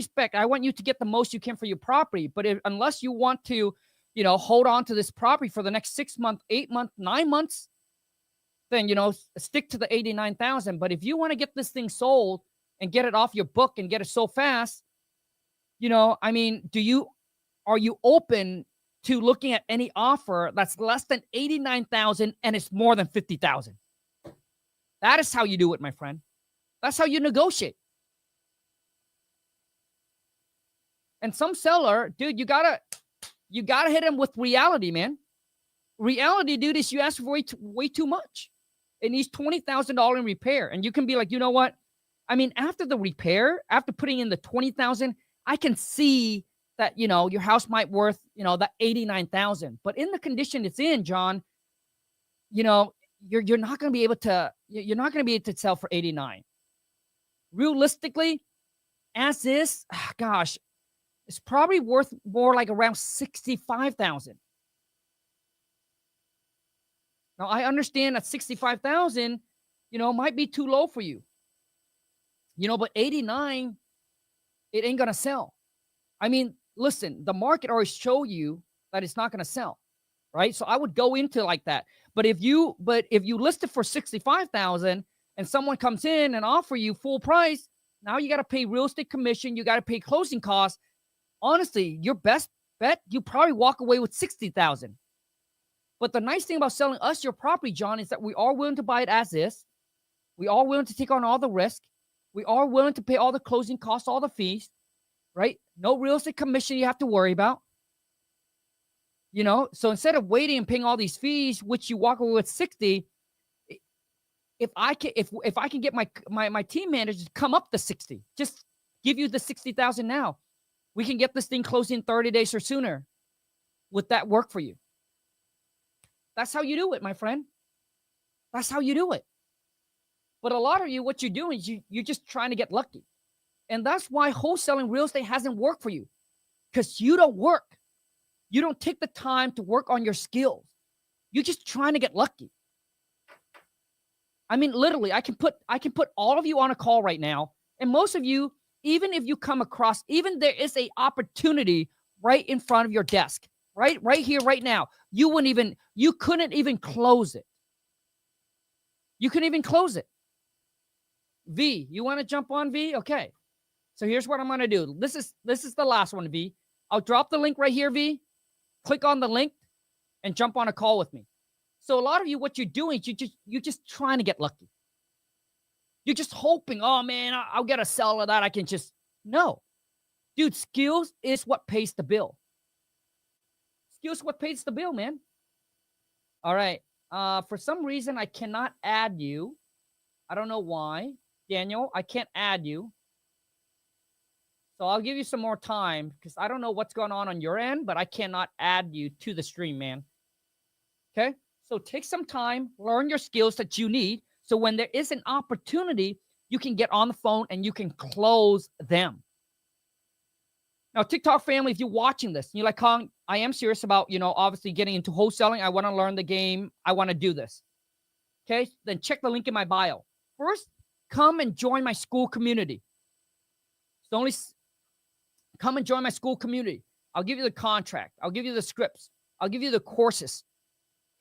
A: want you to get the most you can for your property. But unless you want to, hold on to this property for the next 6 months, 8 months, 9 months, then, stick to the 89,000. But if you want to get this thing sold and get it off your book and get it so fast, I mean, are you open to looking at any offer that's less than 89,000 and it's more than 50,000? That is how you do it, my friend. That's how you negotiate. And some seller, dude, you gotta hit him with reality, man. Reality, dude, is you ask for way too much. It needs $20,000 in repair. And you can be like, you know what? I mean, after the repair, after putting in the 20,000, I can see that, your house might worth, that 89,000. But in the condition it's in, John, you're not going to be able to sell for 89. Realistically, as is, gosh, it's probably worth more like around 65,000. Now, I understand that 65,000, might be too low for you. But 89, it ain't going to sell. I mean, listen, the market already showed you that it's not going to sell, right? So I would go into like that. But if you list it for 65,000 and someone comes in and offer you full price, now you got to pay real estate commission. You got to pay closing costs. Honestly, your best bet, you probably walk away with 60,000. But the nice thing about selling us your property, John, is that we are willing to buy it as is. We are willing to take on all the risk. We are willing to pay all the closing costs, all the fees, right? No real estate commission you have to worry about. You know, so instead of waiting and paying all these fees, which you walk away with 60, if I can get my team manager to come up to 60, just give you the 60,000 now. We can get this thing closed in 30 days or sooner. Would that work for you? That's how you do it, my friend. That's how you do it. But a lot of you, what you're doing is you're just trying to get lucky. And that's why wholesaling real estate hasn't worked for you, because you don't work. You don't take the time to work on your skills. You're just trying to get lucky. I mean, literally, I can put all of you on a call right now. And most of you, even if you come across, even there is a opportunity right in front of your desk, right here, right now, you couldn't even close it. You couldn't even close it. V, you want to jump on, V? Okay. So here's what I'm going to do. This is the last one, V. I'll drop the link right here, V. Click on the link and jump on a call with me. So a lot of you, what you're doing is you're just trying to get lucky. You're just hoping, oh man, I'll get a sell of that. I can just, no. Dude, skills is what pays the bill. Skills is what pays the bill, man. All right. For some reason, I cannot add you. I don't know why. Daniel, I can't add you. So I'll give you some more time because I don't know what's going on your end, but I cannot add you to the stream, man. Okay? So take some time, learn your skills that you need. So when there is an opportunity, you can get on the phone and you can close them. Now, TikTok family, if you're watching this, you're like, Kong, I am serious about, obviously getting into wholesaling. I want to learn the game. I want to do this. Okay? Then check the link in my bio. First, come and join my Skool Community. It's only come and join my Skool Community. I'll give you the contract. I'll give you the scripts. I'll give you the courses.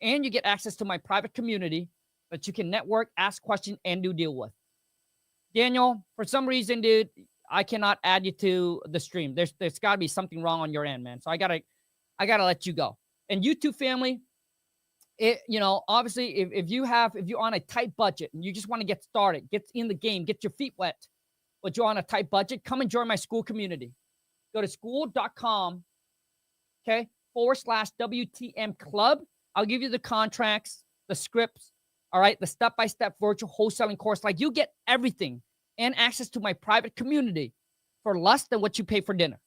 A: And you get access to my private community that you can network, ask questions, and do deal with. Daniel, for some reason, dude, I cannot add you to the stream. There's got to be something wrong on your end, man. So I gotta let you go. And YouTube family, obviously, if you're on a tight budget and you just want to get started, get in the game, get your feet wet, but you're on a tight budget, come and join my Skool Community. Go to skool.com, okay, /WTM club. I'll give you the contracts, the scripts, all right, the step-by-step virtual wholesaling course. Like, you get everything and access to my private community for less than what you pay for dinner.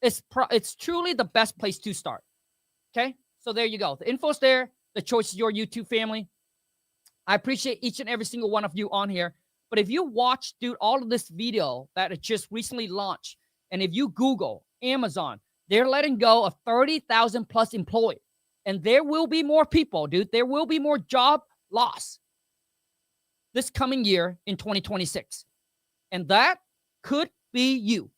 A: It's truly the best place to start, okay? So there you go. The info's there. The choice is your YouTube family. I appreciate each and every single one of you on here. But if you watch, dude, all of this video that it just recently launched, and if you Google Amazon, they're letting go of 30,000 plus employees. And there will be more people, dude. There will be more job loss this coming year in 2026. And that could be you.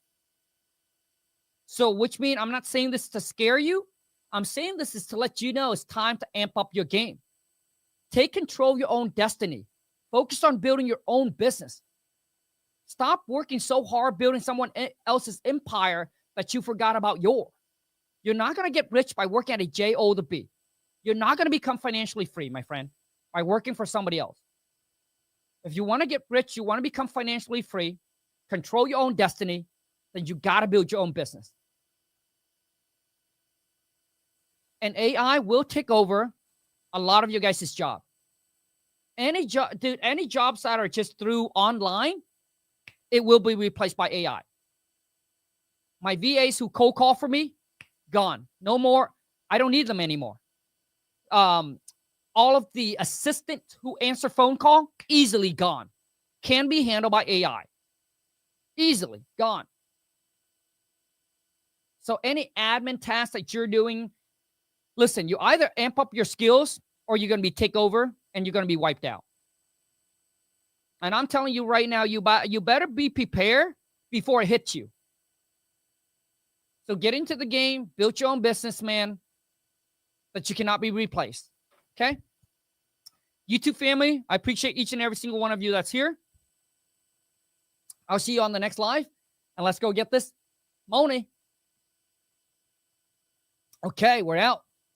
A: So, which means I'm not saying this to scare you. I'm saying this is to let you know it's time to amp up your game. Take control of your own destiny. Focus on building your own business. Stop working so hard building someone else's empire that you forgot about yours. You're not going to get rich by working at a job. You're not going to become financially free, my friend, by working for somebody else. If you want to get rich, you want to become financially free, control your own destiny, then you got to build your own business. And AI will take over a lot of you guys' job. Any jobs that are just through online, it will be replaced by AI. My VAs who cold call for me, gone. No more. I don't need them anymore. All of the assistants who answer phone call, easily gone. Can be handled by AI. Easily gone. So any admin tasks that you're doing, listen, you either amp up your skills or you're going to be taken over and you're going to be wiped out. And I'm telling you right now, you better be prepared before it hits you. So get into the game, build your own business, man, that you cannot be replaced. Okay? YouTube family, I appreciate each and every single one of you that's here. I'll see you on the next live. And let's go get this money. Okay, we're out.